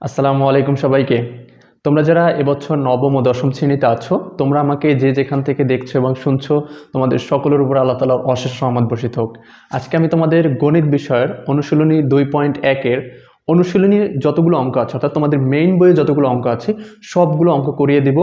আসসালামু আলাইকুম সবাইকে। তোমরা যারা এবছর নবম ও দশম শ্রেণীতে আছো, তোমরা আমাকে যে যেখান থেকে দেখছো এবং শুনছো, তোমাদের সকলের উপর আল্লাহ তাআলার অশেষ রহমত বর্ষিত হোক। আজকে আমি তোমাদের গণিত বিষয়ের অনুশীলনী 2.1-এর অনুশীলনী যতগুলো অঙ্ক আছে, অর্থাৎ তোমাদের মেইন বইয়ে যতগুলো অঙ্ক আছে সবগুলো অঙ্ক করিয়ে দিব,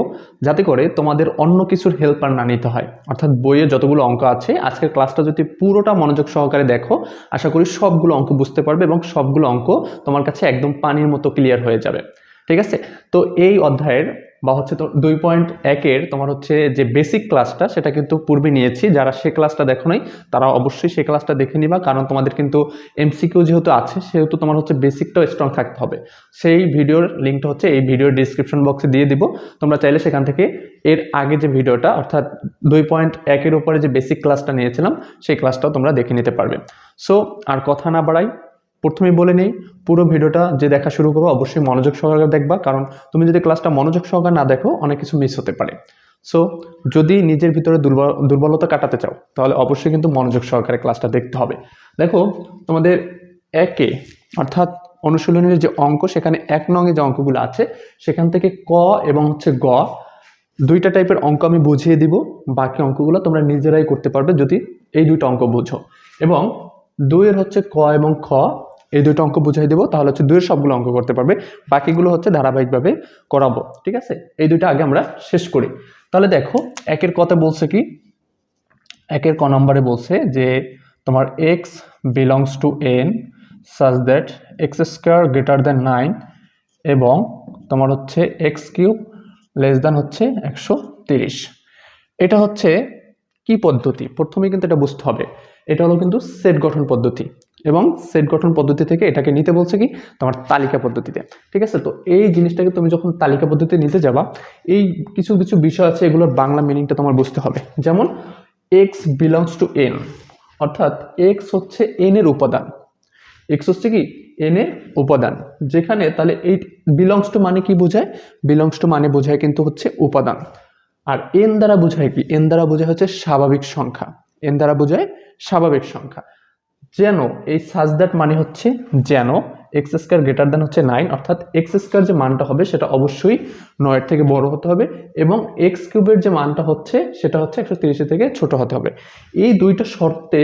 যাতে করে তোমাদের অন্য কিছুর হেল্প আর না নিতে হয়। অর্থাৎ বইয়ে যতগুলো অঙ্ক আছে, আজকের ক্লাসটা যদি পুরোটা মনোযোগ সহকারে দেখো, আশা করি সবগুলো অঙ্ক বুঝতে পারবে এবং সবগুলো অঙ্ক তোমার কাছে একদম পানির মতো ক্লিয়ার হয়ে যাবে। ঠিক আছে? তো এই অধ্যায়ের বা হচ্ছে তো 2.1-এর তোমার হচ্ছে যে বেসিক ক্লাসটা, সেটা কিন্তু পূর্বে নিয়েছি। যারা সে ক্লাসটা দেখো নাই তারা অবশ্যই সেই ক্লাসটা দেখে নিবা, কারণ তোমাদের কিন্তু এমসিকিউ যেহেতু আছে সেহেতু তোমার হচ্ছে বেসিকটাও স্ট্রং থাকতে হবে। সেই ভিডিওর লিঙ্কটা হচ্ছে এই ভিডিওর ডিসক্রিপশন বক্সে দিয়ে দিব। তোমরা চাইলে সেখান থেকে এর আগে যে ভিডিওটা, অর্থাৎ 2.1-এর উপরে যে বেসিক ক্লাসটা নিয়েছিলাম, সেই ক্লাসটাও তোমরা দেখে নিতে পারবে। সো আর কথা না বাড়াই, প্রথমেই বলে নেই, পুরো ভিডিওটা যে দেখা শুরু করো অবশ্যই মনোযোগ সহকারে দেখবা, কারণ তুমি যদি ক্লাসটা মনোযোগ সহকারে না দেখো অনেক কিছু মিস হতে পারে। সো যদি নিজের ভিতরে দুর্বলতা কাটাতে চাও তাহলে অবশ্যই কিন্তু মনোযোগ সহকারে ক্লাসটা দেখতে হবে। দেখো, তোমাদের একে অর্থাৎ অনুশীলনের যে অঙ্ক, সেখানে 1 নং যে অঙ্কগুলো আছে সেখান থেকে ক এবং হচ্ছে গ দুইটা টাইপের অঙ্ক আমি বুঝিয়ে দিব। বাকি অঙ্কগুলো তোমরা নিজেরাই করতে পারবে যদি এই দুইটা অঙ্ক বুঝো। এবং 2-এর হচ্ছে ক এবং খ, এই দুটো অঙ্ক বুঝাই দেবো, তাহলে হচ্ছে 2-এর সবগুলো অঙ্ক করতে পারবে। বাকিগুলো হচ্ছে ধারাবাহিকভাবে করাবো। ঠিক আছে? এই দুইটা আগে আমরা শেষ করি। তাহলে দেখো, একের কতে বলছে কি, একের ক নম্বরে বলছে যে তোমার x belongs to N such that x square greater than 9 এবং তোমার হচ্ছে এক্স কিউব লেস দ্যান হচ্ছে 130। এটা হচ্ছে কি পদ্ধতি, প্রথমে কিন্তু এটা বুঝতে হবে। এটা হলো কিন্তু সেট গঠন পদ্ধতি, এবং সেট গঠন পদ্ধতি থেকে এটাকে নিতে বলছে কি তোমার তালিকা পদ্ধতিতে। ঠিক আছে? তো এই জিনিসটাকে তুমি যখন তালিকা পদ্ধতিতে নিতে যাবা, এই কিছু কিছু বিষয় আছে, এগুলোর বাংলা মিনিংটা তোমার বুঝতে হবে। যেমন এক্স বিলংস টু এন, অর্থাৎ এক্স হচ্ছে এন এর উপাদান। এক্স হচ্ছে কি এন এর উপাদান, যেখানে তাহলে এই বিলংস টু মানে কি বোঝায়? বিলংস টু মানে বোঝায় কিন্তু হচ্ছে উপাদান। আর এন দ্বারা বোঝায় কি? এন দ্বারা বোঝায় হচ্ছে স্বাভাবিক সংখ্যা। এন দ্বারা বোঝায় স্বাভাবিক সংখ্যা। যেন এই সাজ দ্যাট মানে হচ্ছে যেন এক্স স্কোয়ার গ্রেটার দ্যান হচ্ছে 9, অর্থাৎ এক্স স্কোয়ার যে মানটা হবে সেটা অবশ্যই 9-এর থেকে বড় হতে হবে, এবং এক্স কিউবের যে মানটা হচ্ছে সেটা হচ্ছে 130-এর থেকে ছোট হতে হবে। এই দুইটা শর্তে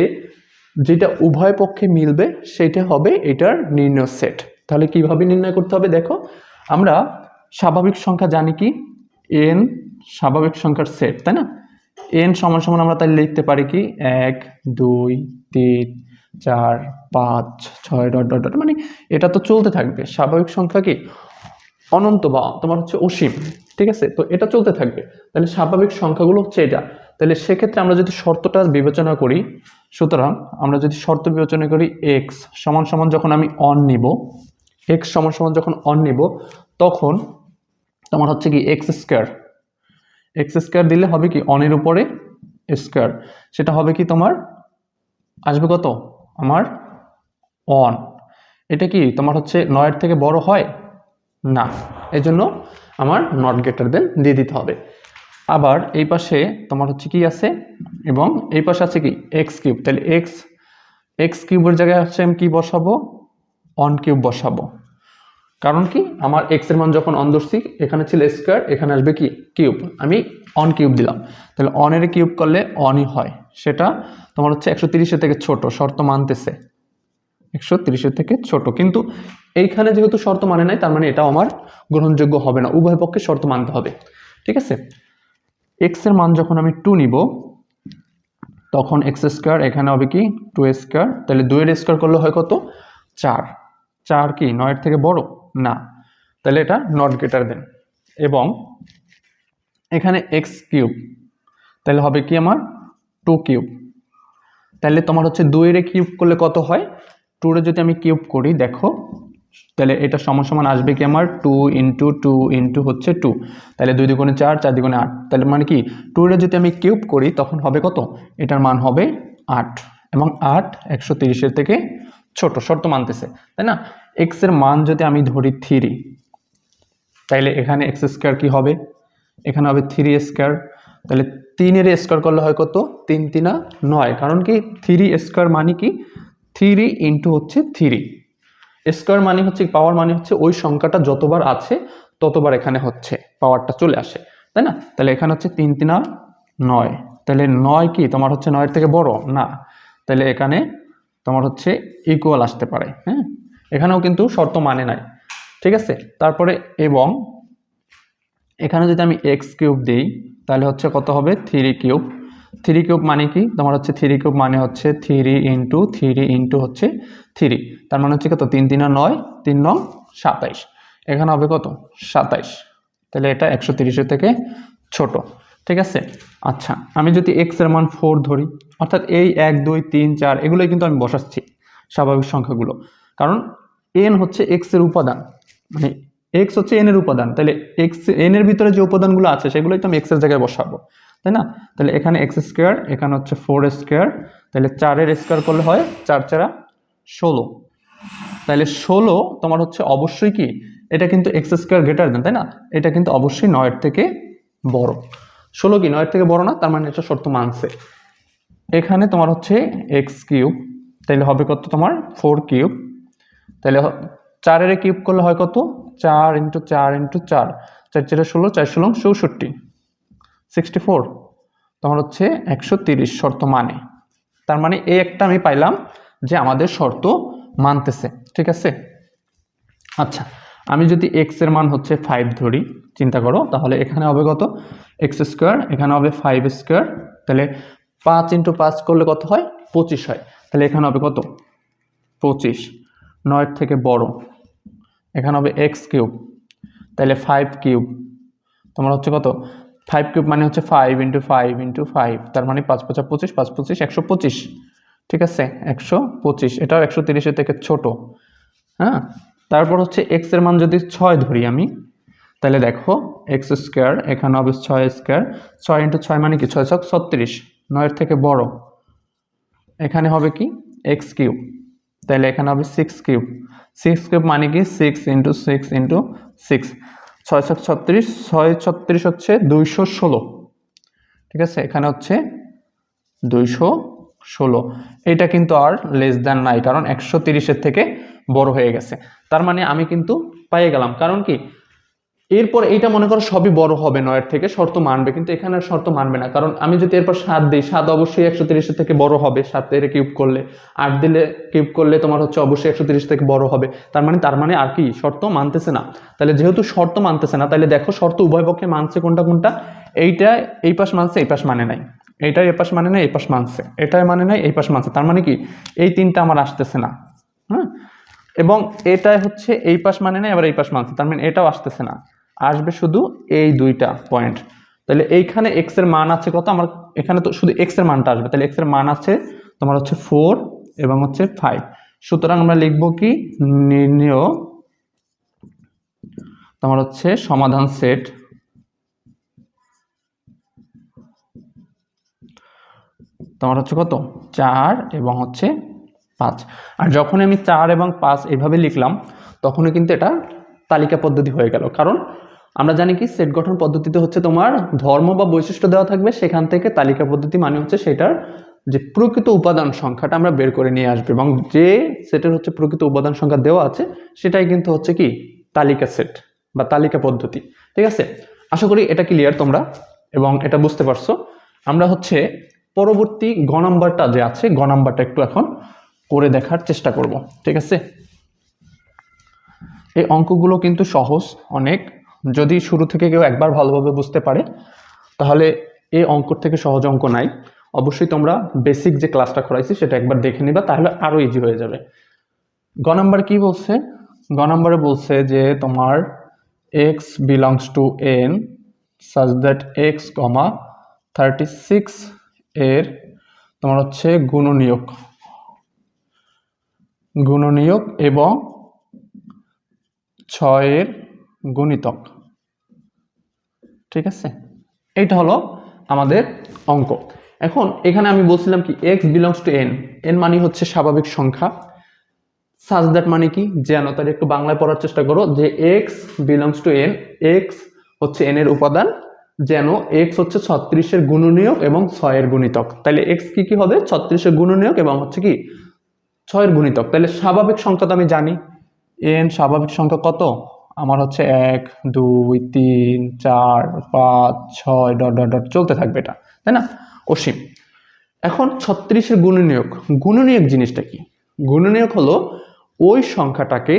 যেটা উভয় পক্ষে মিলবে সেটা হবে এটার নির্ণয় সেট। তাহলে কিভাবে নির্ণয় করতে হবে? দেখো, আমরা স্বাভাবিক সংখ্যা জানি কি, এন স্বাভাবিক সংখ্যার সেট, তাই না? এন সমান সমান আমরা তাই লিখতে পারি কি 1 2 3 4 5 6 ডট ডট ডট, মানে এটা তো চলতে থাকবে। স্বাভাবিক সংখ্যা কি অনন্ত বা তোমার হচ্ছে অসীম। ঠিক আছে? তো এটা চলতে থাকবে। তাহলে স্বাভাবিক সংখ্যাগুলো হচ্ছে এটা। তাহলে সেক্ষেত্রে আমরা যদি শর্তটা বিবেচনা করি, সুতরাং আমরা যদি শর্ত বিবেচনা করি, এক্স সমান সমান যখন আমি অন নিব, এক্স সমান সমান যখন অন নিব, তখন তোমার হচ্ছে কি এক্স স্কোয়ার, এক্স স্কোয়ার দিলে হবে কি অনের উপরে স্কোয়ার, সেটা হবে কি তোমার আসবে কত আমার অন। এটা কি তোমার হচ্ছে 9-এর থেকে বড় হয় না, এই জন্য আমার নট গ্রেটার দেন দিয়ে দিতে হবে। আবার এই পাশে তোমার হচ্ছে কি আছে, এবং এই পাশে আছে কি এক্স কিউব। তাহলে এক্স এক্স কিউবের জায়গায় হচ্ছে আমি কি বসাবো? অন কিউব বসাবো। কারণ কি, আমার এক্স এর মান যখন অন ধরছি, এখানে ছিল স্কোয়ার, এখানে আসবে কি কিউব, আমি অন কিউব দিলাম। তাহলে অনের কিউব করলে অনই হয়, সেটা তোমার হচ্ছে 130-এর থেকে ছোট, শর্ত মানতেছে 130-এর থেকে ছোট। কিন্তু এইখানে যেহেতু শর্ত মানে নাই, তার মানে এটাও আমার গ্রহণযোগ্য হবে না, উভয় পক্ষে শর্ত মানতে হবে। ঠিক আছে? এক্স এর মান যখন আমি 2 নিব, তখন এক্স স্কোয়ার এখানে হবে কি 2 স্কোয়ার। তাহলে 2-এর স্কোয়ার করলে হয় কত? 4। 4 কি 9-এর থেকে বড় না, তাহলে এটা নট গ্রেটার দেন। এবং এখানে এক্স কিউব, তাহলে হবে কি আমার 2 কিউব। তাহলে তোমার হচ্ছে 2-এর কিউব করলে কত হয়? 2-এর যদি আমি কিউব করি, দেখো, তাহলে এটা সমান সমান আসবে কি আমার 2 ইন্টু 2 ইন্টু হচ্ছে 2, তাহলে 2 দুগুণে 4, 4 দুগুণে 8। তাহলে মানে কি 2-এর যদি আমি কিউব করি তখন হবে কত? এটার মান হবে 8, এবং 8 130-এর থেকে ছোট, শর্ত মানতেছে, তাই না? এক্স এর মান যদি আমি ধরি 3, তাইলে এখানে এক্স স্কোয়ার কি হবে? এখানে হবে 3 স্কোয়ার। তাহলে 3-এর স্কোয়ার করলে হয় কত? 3 3 9, কারণ কি 3 স্কোয়ার মানে কি 3 ইন্টু হচ্ছে 3, স্কোয়ার মানে হচ্ছে পাওয়ার মানে হচ্ছে ওই সংখ্যাটা যতবার আছে ততবার এখানে হচ্ছে পাওয়ারটা চলে আসে, তাই না? তাহলে এখানে হচ্ছে 3 3 9, তাহলে 9 কি তোমার হচ্ছে 9 এর থেকে বড় না, তাহলে এখানে তোমার হচ্ছে ইকুয়াল আসতে পারে। হ্যাঁ, এখানেও কিন্তু শর্ত মানে নাই, ঠিক আছে। তারপরে এবং এখানে যদি আমি এক্স কিউব দিই তাহলে হচ্ছে কত হবে 3 কিউব। 3 কিউব মানে কি তোমার হচ্ছে 3 কিউব মানে হচ্ছে 3 ইন্টু 3 ইন্টু হচ্ছে 3, তার মানে হচ্ছে কত 3 3 9, 3 9 27, এখানে হবে কত 27, তাহলে এটা 130-এর থেকে ছোট, ঠিক আছে। আচ্ছা, আমি যদি এক্স এর মান 4 ধরি, অর্থাৎ এই 1 2 3 4 এগুলোই কিন্তু আমি বসাচ্ছি স্বাভাবিক সংখ্যাগুলো, কারণ এন হচ্ছে এক্স এর উপাদান, মানে এক্স হচ্ছে এন এর উপাদান, তাহলে এক্স এন এর ভিতরে যে উপাদানগুলো আছে সেগুলোই তো আমি এক্স এর জায়গায় বসাবো, তাই না? তাহলে এখানে এক্স স্কোয়ার, এখানে হচ্ছে 4 স্কোয়ার, তাহলে 4 এর স্কোয়ার করলে হয় 4 4 16, তাহলে 16 তোমার হচ্ছে অবশ্যই কি এটা কিন্তু এক্স স্কোয়ার গ্রেটার দেন, তাই না? এটা কিন্তু অবশ্যই 9 এর থেকে বড়। 16 কি 9 এর থেকে বড় না, তার মানে এটা শর্ত মানছে। এখানে তোমার হচ্ছে এক্স কিউব, তাহলে হবে কত তোমার 4 কিউব, তাহলে 4 এর কিউব করলে হয় কত 4 ইন্টু 4 ইন্টু 4, 4 4 16, 4 16 64, 64 তোমার হচ্ছে 130 শর্ত মানে। তার মানে এই একটা আমি পাইলাম যে আমাদের শর্ত মানতেছে, ঠিক আছে। আচ্ছা, আমি যদি এক্স এর মান হচ্ছে 5 ধরি, চিন্তা করো, তাহলে এখানে হবে কত এক্স স্কোয়ার, এখানে হবে 5 স্কোয়ার, তাহলে 5 ইন্টু 5 করলে কত হয় 25 হয়, তাহলে এখানে হবে কত 25, 9 এর থেকে বড়। এখানে হবে এক্স কিউব, তাহলে 5 কিউব তোমার হচ্ছে কত 5 কিউব মানে হচ্ছে 5 ইন্টু 5 ইন্টু 5, তার মানে 5 5 25, 5 25 125, ঠিক আছে 125, এটাও 130-এর থেকে ছোট। হ্যাঁ, তারপর হচ্ছে এক্স এর মান যদি 6 ধরি আমি, তাহলে দেখো এক্স স্কোয়ার, এখানে হবে 6 স্কোয়ার, 6 ইন্টু 6 মানে কি 6 6 36, 9 এর থেকে বড়। এখানে হবে কি এক্স কিউব, তাহলে এখানে হবে 6 কিউব, 6 কিউব মানে কি 6 ইন্টু 6 ইন্টু 6, 6 6 36, 6 36 হচ্ছে 216, ঠিক আছে, এখানে হচ্ছে 216, এটা কিন্তু আর লেস দ্যান নাই, কারণ 130-এর থেকে বড় হয়ে গেছে, তার মানে আমি কিন্তু পেয়ে গেলাম। কারণ কি এরপর এইটা মনে করো সবই বড় হবে 9 এর থেকে, শর্ত মানবে, কিন্তু এখানে আর শর্ত মানবে না, কারণ আমি যদি এরপর 7 দিই 7 অবশ্যই 130-এর থেকে বড় হবে, 7 এর কিউব করলে, 8 দিলে কিউব করলে তোমার হচ্ছে অবশ্যই 130 থেকে বড় হবে, তার মানে আর কি শর্ত মানতেছে না। তাহলে যেহেতু শর্ত মানতেছে না, তাহলে দেখো শর্ত উভয় পক্ষে মানছে কোনটা কোনটা, এইটা এই পাশ মানছে এই পাশ মানে নাই, এইটাই এই পাশ মানে নাই এই পাশ মানছে, এটাই মানে নাই এই পাশ মানছে, তার মানে কি এই তিনটা আমার আসতেছে না। হ্যাঁ, এবং এটাই হচ্ছে এই পাশ মানে নাই আবার এই পাশ মানছে, তার মানে এটাও আসতেছে না, আসবে শুধু এই দুইটা পয়েন্ট। তাহলে এইখানে এক্স এর মান আছে কত, আমার এখানে তো শুধু এক্স এর মানটা আসবে, তাহলে এক্স এর মান আছে তোমার হচ্ছে 4 এবং হচ্ছে 5, সুতরাং আমরা লিখবো কি নির্ণেয় তোমার হচ্ছে সমাধান সেট তোমার হচ্ছে কত 4 এবং হচ্ছে 5। আর যখন আমি 4 এবং 5 এইভাবে লিখলাম তখনই কিন্তু এটা তালিকা পদ্ধতি হয়ে গেল, কারণ আমরা জানি কি সেট গঠন পদ্ধতিতে হচ্ছে তোমার ধর্ম বা বৈশিষ্ট্য দেওয়া থাকবে, সেখান থেকে তালিকা পদ্ধতি মানে হচ্ছে সেটার যে প্রকৃত উপাদান সংখ্যাটা আমরা বের করে নিয়ে আসবে, এবং যে সেটের হচ্ছে প্রকৃত উপাদান সংখ্যা দেওয়া আছে সেটাই কিন্তু হচ্ছে কি তালিকা সেট বা তালিকা পদ্ধতি, ঠিক আছে। আশা করি এটা ক্লিয়ার তোমরা এবং এটা বুঝতে পারছো। আমরা হচ্ছে পরবর্তী গ নাম্বারটা যে আছে, গ নাম্বারটা একটু এখন করে দেখার চেষ্টা করব, ঠিক আছে। এই অঙ্কগুলো কিন্তু সহজ অনেক, যদি শুরু থেকে কেউ একবার ভালোভাবে বুঝতে পারে তাহলে এই অঙ্ক থেকে সহজ অঙ্ক নাই। অবশ্যই তোমরা বেসিক যে ক্লাসটা করাইছি সেটা একবার দেখে নিবা, তাহলে আরো ইজি হয়ে যাবে। গ নাম্বার কি বলছে, গ নাম্বারে বলছে যে তোমার x belongs to n such that x, 36 এর তোমার হচ্ছে গুণনীয়ক এবং 6 এর গুণিতক, ঠিক আছে। এইটা হলো আমাদের অঙ্ক। এখন এখানে আমি বলছিলাম কি x belongs to n, n মানে হচ্ছে স্বাভাবিক সংখ্যা, such that মানে কি যেন, তাহলে একটু বাংলায় পড়ার চেষ্টা করো যে x belongs to n, x হচ্ছে n এর উপাদান, যেন x হচ্ছে 36 এর গুণনীয়ক এবং 6 এর গুণিতক। তাহলে x কি কি হবে 36 এর গুণনীয়ক এবং হচ্ছে কি 6 এর গুণিতক। তাহলে স্বাভাবিক সংখ্যা তো আমি জানি, এন স্বাভাবিক সংখ্যা কত? আমার হচ্ছে 1 2 3 4 5 6 ডট ডট ডট চলতে থাকবে এটা, তাই না? অসীম। এখন 36-এর গুণনীয়ক। গুণনীয়ক জিনিসটা কি? গুণনীয়ক হলো ওই সংখ্যাটাকে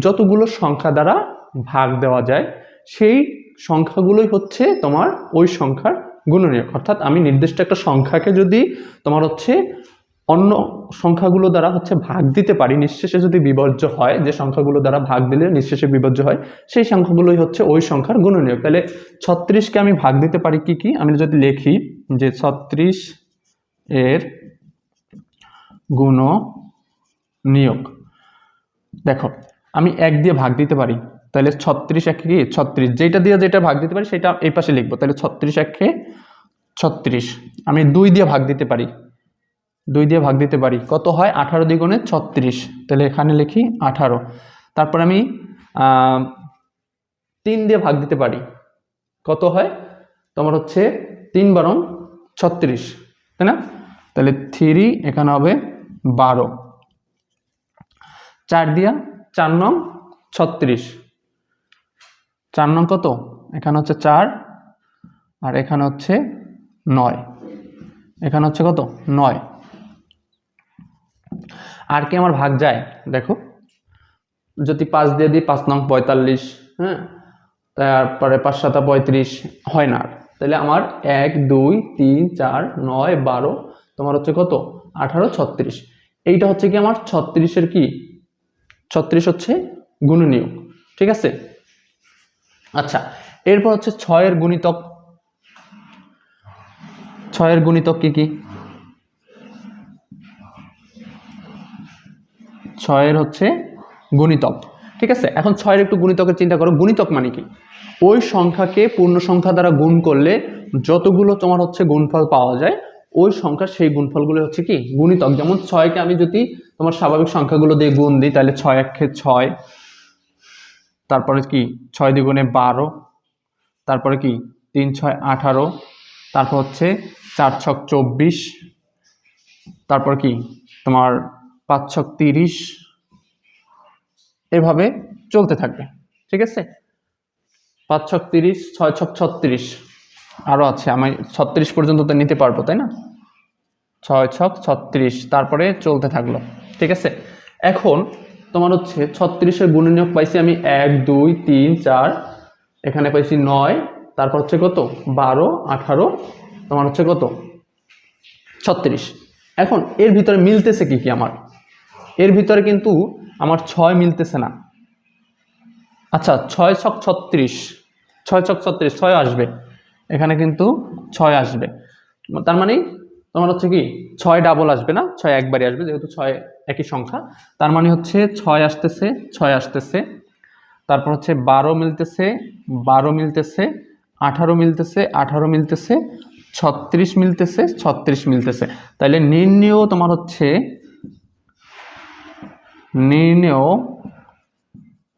যতগুলো সংখ্যা দ্বারা ভাগ দেওয়া যায় সেই সংখ্যাগুলোই হচ্ছে তোমার ওই সংখ্যার গুণনীয়ক। অর্থাৎ আমি নির্দিষ্ট একটা সংখ্যাকে যদি তোমার হচ্ছে অন্য সংখ্যাগুলো দ্বারা হচ্ছে ভাগ দিতে পারি, নিঃশেষে যদি বিভাজ্য হয়, যে সংখ্যাগুলো দ্বারা ভাগ দিলে নিঃশেষে বিভাজ্য হয় সেই সংখ্যাগুলোই হচ্ছে ওই সংখ্যার গুণনীয়ক। তাহলে 36কে আমি ভাগ দিতে পারি কি কি? আমি যদি লিখি যে 36 এর গুণনীয়ক, দেখো আমি 1 দিয়ে ভাগ দিতে পারি, তাহলে 36 একে কি 36, যেটা দিয়ে যেটা ভাগ দিতে পারি সেটা এই পাশে লিখবো, তাহলে 36 একে 36। আমি 2 দিয়ে ভাগ দিতে পারি, 2 দিয়ে ভাগ দিতে পারি, কত হয়? 18 দ্বিগুণে 36, তাহলে এখানে লিখি 18। তারপর আমি 3 দিয়ে ভাগ দিতে পারি, কত হয়? তোমার হচ্ছে 3 বারং 36, তাই না? তাহলে 3 এখানে হবে 12। 4 দিয়া 4 নং 36, 4 নং কত? এখানে হচ্ছে 4, আর এখানে হচ্ছে 9, এখানে হচ্ছে কত? 9। আর কি আমার ভাগ যায়? দেখো যদি 5 দিয়ে দিই 5 নং 45, হ্যাঁ, তারপরে 5 7 35 হয় না। তাহলে আমার 1 2 3 4 9 12 তোমার হচ্ছে কত? 18 36। এইটা হচ্ছে কি আমার 36-এর কি? 36 হচ্ছে গুণনীয়ক, ঠিক আছে? আচ্ছা, এরপর হচ্ছে 6-এর গুণিতক। 6-এর গুণিতক কি কি? 6-এর হচ্ছে গুণিতক, ঠিক আছে? এখন 6-এর একটু গুণিতকের চিন্তা করো। গুণিতক মানে কি? ওই সংখ্যাকে পূর্ণ সংখ্যা দ্বারা গুণ করলে যতগুলো তোমার হচ্ছে গুণফল পাওয়া যায় ওই সংখ্যার সেই গুণফলগুলো হচ্ছে কি গুণিতক। যেমন 6-কে আমি যদি তোমার স্বাভাবিক সংখ্যাগুলো দিয়ে গুণ দিই, তাহলে 6 একে 6, তারপরে কি 6 দ্বিগুণে 12, তারপরে কি 3 6 18, তারপর হচ্ছে 4 ছক 24, তারপর কি তোমার 5 ছক 30, এভাবে চলতে থাকবে, ঠিক আছে? 5 ছক 30, 6 ছক 36, আরো আছে, আমি 36 পর্যন্ত তো নিতে পারবো, তাই না? 6 ছক 36, তারপরে চলতে থাকলো, ঠিক আছে? এখন তোমার হচ্ছে 36-এর গুণনীয়ক পাইছি আমি 1 2 3 4, এখানে পাইছি 9, তারপর হচ্ছে কত 12 18, তোমার হচ্ছে কত 36। এখন এর ভিতরে মিলতেছে কি কি আমার? এর ভিতরে কিন্তু আমার 6 মিলতেছে না। আচ্ছা 6 ছক 36, 6 ছক 36 6 আসবে, এখানে কিন্তু 6 আসবে, তার মানে তোমার হচ্ছে কি 6 ডাবল আসবে না, 6 একবারই আসবে, যেহেতু 6 একই সংখ্যা। তার মানে হচ্ছে 6 আসতেছে, 6 আসতেছে, তারপর হচ্ছে 12 মিলতেছে, 12 মিলতেছে, 18 মিলতেছে, 18 মিলতেছে, 36 মিলতেছে, 36 মিলতেছে। তাহলে নির্ণেয় তোমার হচ্ছে নির্ণেয়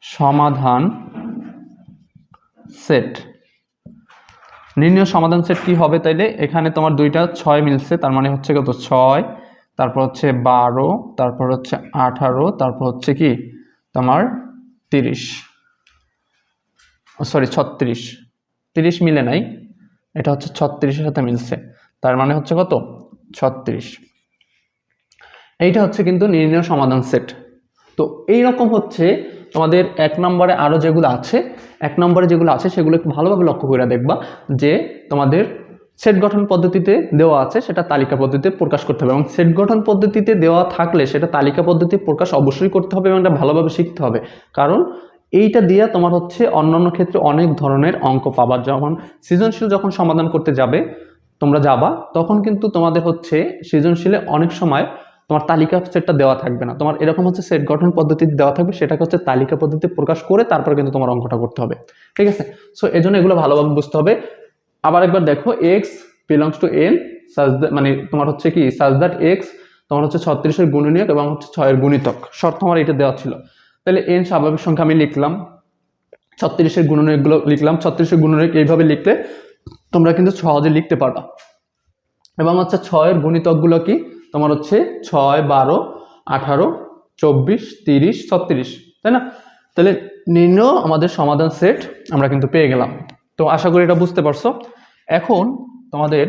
সমাধান সেট। নির্ণেয় সমাধান সেট কি হবে? তাইলে এখানে তোমার দুইটা 6 মিলছে, তার মানে হচ্ছে কত 6, তারপর হচ্ছে 12, তারপর হচ্ছে 18, তারপর হচ্ছে কি তোমার 30, সরি 36, 30 মিলে নাই, এটা হচ্ছে 36-এর সাথে মিলছে, তার মানে হচ্ছে কত 36। এইটা হচ্ছে কিন্তু নির্ণেয় সমাধান সেট। তো এইরকম হচ্ছে তোমাদের 1 নম্বরে আরো যেগুলো আছে, 1 নম্বরে যেগুলো আছে সেগুলো একটু ভালোভাবে লক্ষ্য করে দেখবা যে তোমাদের সেট গঠন পদ্ধতিতে দেওয়া আছে সেটা তালিকা পদ্ধতিতে প্রকাশ করতে হবে, এবং সেট গঠন পদ্ধতিতে দেওয়া থাকলে সেটা তালিকা পদ্ধতিতে প্রকাশ অবশ্যই করতে হবে এবং এটা ভালোভাবে শিখতে হবে। কারণ এইটা দিয়ে তোমার হচ্ছে অন্যান্য ক্ষেত্রে অনেক ধরনের অঙ্ক পাবা। যখন সৃজনশীল যখন সমাধান করতে যাবে তোমরা যাবা, তখন কিন্তু তোমাদের হচ্ছে সৃজনশীলে অনেক সময় তোমার তালিকা সেটটা দেওয়া থাকবে না, তোমার এরকম হচ্ছে সেট গঠন পদ্ধতিতে দেওয়া থাকবে, সেটাকে হচ্ছে তালিকা পদ্ধতিতে প্রকাশ করে তারপর কিন্তু তোমার অঙ্কটা করতে হবে, ঠিক আছে? সো এজন্য এগুলো ভালোভাবে বুঝতে হবে। আবার একবার দেখো x বিলংস টু n সাজ মানে তোমার হচ্ছে কি সাজ দ্যাট x তোমার হচ্ছে 36-এর গুণনীয়ক এবং হচ্ছে 6-এর গুণিতক, শর্ত আমার এটা দেওয়া ছিল। তাহলে n স্বাভাবিক সংখ্যা আমি লিখলাম, 36-এর গুণনীয়কগুলো লিখলাম, 36-এর গুণনীয়ক এইভাবে লিখলে তোমরা কিন্তু সহজে লিখতে পারবা। এবং হচ্ছে 6-এর গুণিতকগুলো কি তোমার হচ্ছে 6 12 18 24 30 36, তাই না? তাহলে নিম্ন আমাদের সমাধান সেট আমরা কিন্তু পেয়ে গেলাম। তো আশা করি এটা বুঝতে পারছো। এখন তোমাদের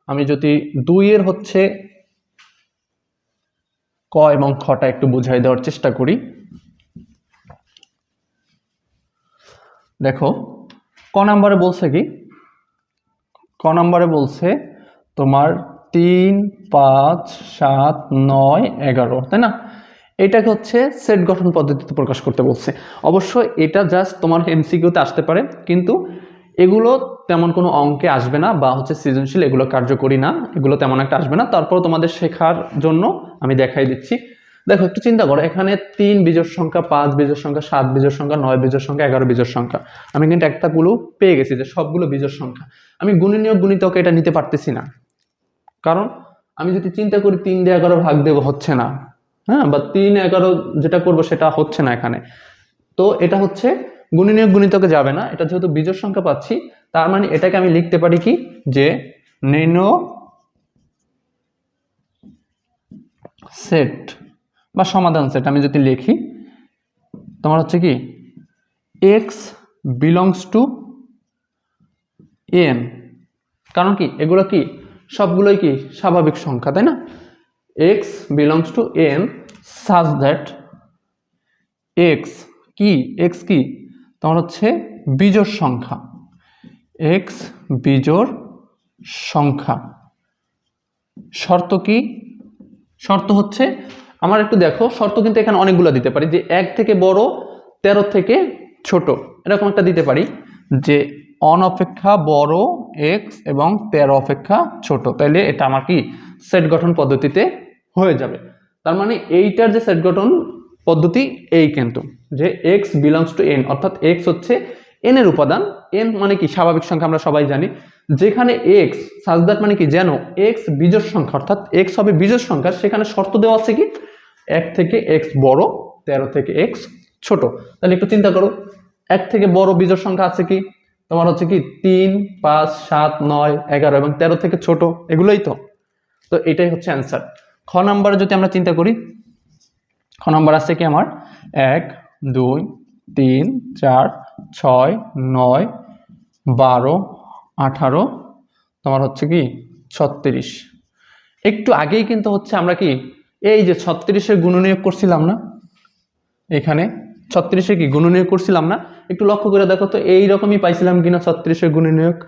আমি যদি 2 এর হচ্ছে ক এবং খটা একটু বুঝাই দেওয়ার চেষ্টা করি। দেখো ক নাম্বারে বলছে কি, ক নাম্বারে বলছে তোমার 3, 5, 7, 9, 11, তাই না? এটাকে হচ্ছে সেট গঠন পদ্ধতিতে প্রকাশ করতে বলছে। অবশ্য এটা জাস্ট তোমার এমসিকিউতে আসতে পারে, কিন্তু এগুলো তেমন কোনো অঙ্কে আসবে না, বা হচ্ছে সৃজনশীল এগুলো কার্যকরী না, এগুলো তেমন একটা আসবে না। তারপর তোমাদের শেখার জন্য আমি দেখাই দিচ্ছি। দেখো একটু চিন্তা করো, এখানে 3 বিজোড় সংখ্যা, 5 বিজোড় সংখ্যা, 7 বিজোড় সংখ্যা, 9 বিজোড় সংখ্যা, 11 বিজোড় সংখ্যা। আমি কিন্তু একটা গুলো পেয়ে গেছি যে সবগুলো বিজোড় সংখ্যা। আমি গুণনীয়ক গুণিতকে এটা নিতে পারতেছি না, কারণ আমি যদি চিন্তা করি 3 দিয়ে 11 ভাগ দেবো, হচ্ছে না। হ্যাঁ, বা 3, 11 যেটা করবো সেটা হচ্ছে না এখানে। তো এটা হচ্ছে গুণনীয়ক গুণিতকে যাবে না, এটা যেহেতু বিজোড় সংখ্যা পাচ্ছি, তার মানে এটাকে আমি লিখতে পারি কি, যে নিম্ন সেট বা সমাধান সেট আমি যদি লিখি, তোমার হচ্ছে কি x বিলংস টু n। কারণ কি, এগুলো কি সবগুলোই কি স্বাভাবিক সংখ্যা, তাই না? x belongs to n such that x কি, x কি তোমার হচ্ছে বিজোড় সংখ্যা, x বিজোড় সংখ্যা। শর্ত কি, শর্ত হচ্ছে আমার একটু দেখো, শর্ত কিন্তু এখানে অনেকগুলো দিতে পারি, যে 1 থেকে বড়, 13 থেকে ছোট, এরকম একটা দিতে পারি, যে অনপেক্ষা বড় x এবং 13 অপেক্ষা ছোট। তাইলে এটা আমার কি সেট গঠন পদ্ধতিতে হয়ে যাবে। তার মানে এইটার যে সেট গঠন পদ্ধতি এই, কিন্তু যে x বিলংস টু n, অর্থাৎ x হচ্ছে n এর উপাদান। n মানে কি স্বাভাবিক সংখ্যা, আমরা সবাই জানি। যেখানে x সাচ দ্যাট মানে কি, যেন x বিজোড় সংখ্যা, অর্থাৎ x হবে বিজোড় সংখ্যা, সেখানে শর্ত দেওয়া আছে কি 1 থেকে x বড়, 13 থেকে x ছোট। তাহলে একটু চিন্তা করো, 1 থেকে বড় বিজোড় সংখ্যা আছে কি তোমার হচ্ছে কি 3, 5, 7, 9, 11 এবং 13 থেকে ছোট, এগুলোই তো। তো এটাই হচ্ছে অ্যান্সার। খ নাম্বারে যদি আমরা চিন্তা করি, খ নাম্বার আছে কি আমার 1, 2, 3, 4, 6, 9, 12, 18, তোমার হচ্ছে কি 36। একটু আগেই কিন্তু হচ্ছে আমরা কি এই যে 36-এর গুণনীয়ক করছিলাম না, এখানে 36-এর কি গুণনীয়ক করছিলাম না, একটু লক্ষ্য করে দেখো তো এইরকমই পাইছিলাম কিনা 36-এর গুণনীয়ক?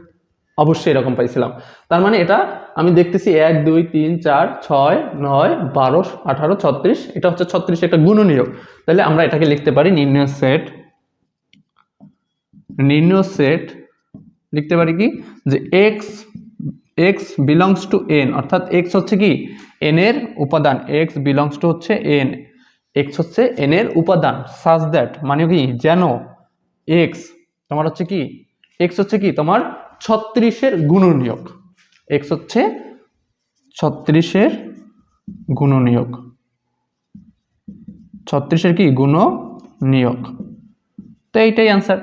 অবশ্যই এরকম পাইছিলাম। তার মানে এটা আমি দেখতেছি 1, 2, 3, 4, 6, 9, 12, 18, 36, এটা হচ্ছে 36 একটা গুণনীয়ক। তাহলে আমরা এটাকে লিখতে পারি নির্ণয় সেট, নির্ণয় সেট লিখতে পারি কি, যে x বিলংস টু n, অর্থাৎ x হচ্ছে কি n এর উপাদান, x বিলংস টু হচ্ছে n, x হচ্ছে n এর উপাদান, সাচ দ্যাট মানে কি, যেন x তোমার হচ্ছে কি, x হচ্ছে কি তোমার 36-এর গুণনীয়ক, x হচ্ছে 36-এর গুণনীয়ক, 36-এর কি গুণনীয়ক। তো এইটাই অ্যান্সার।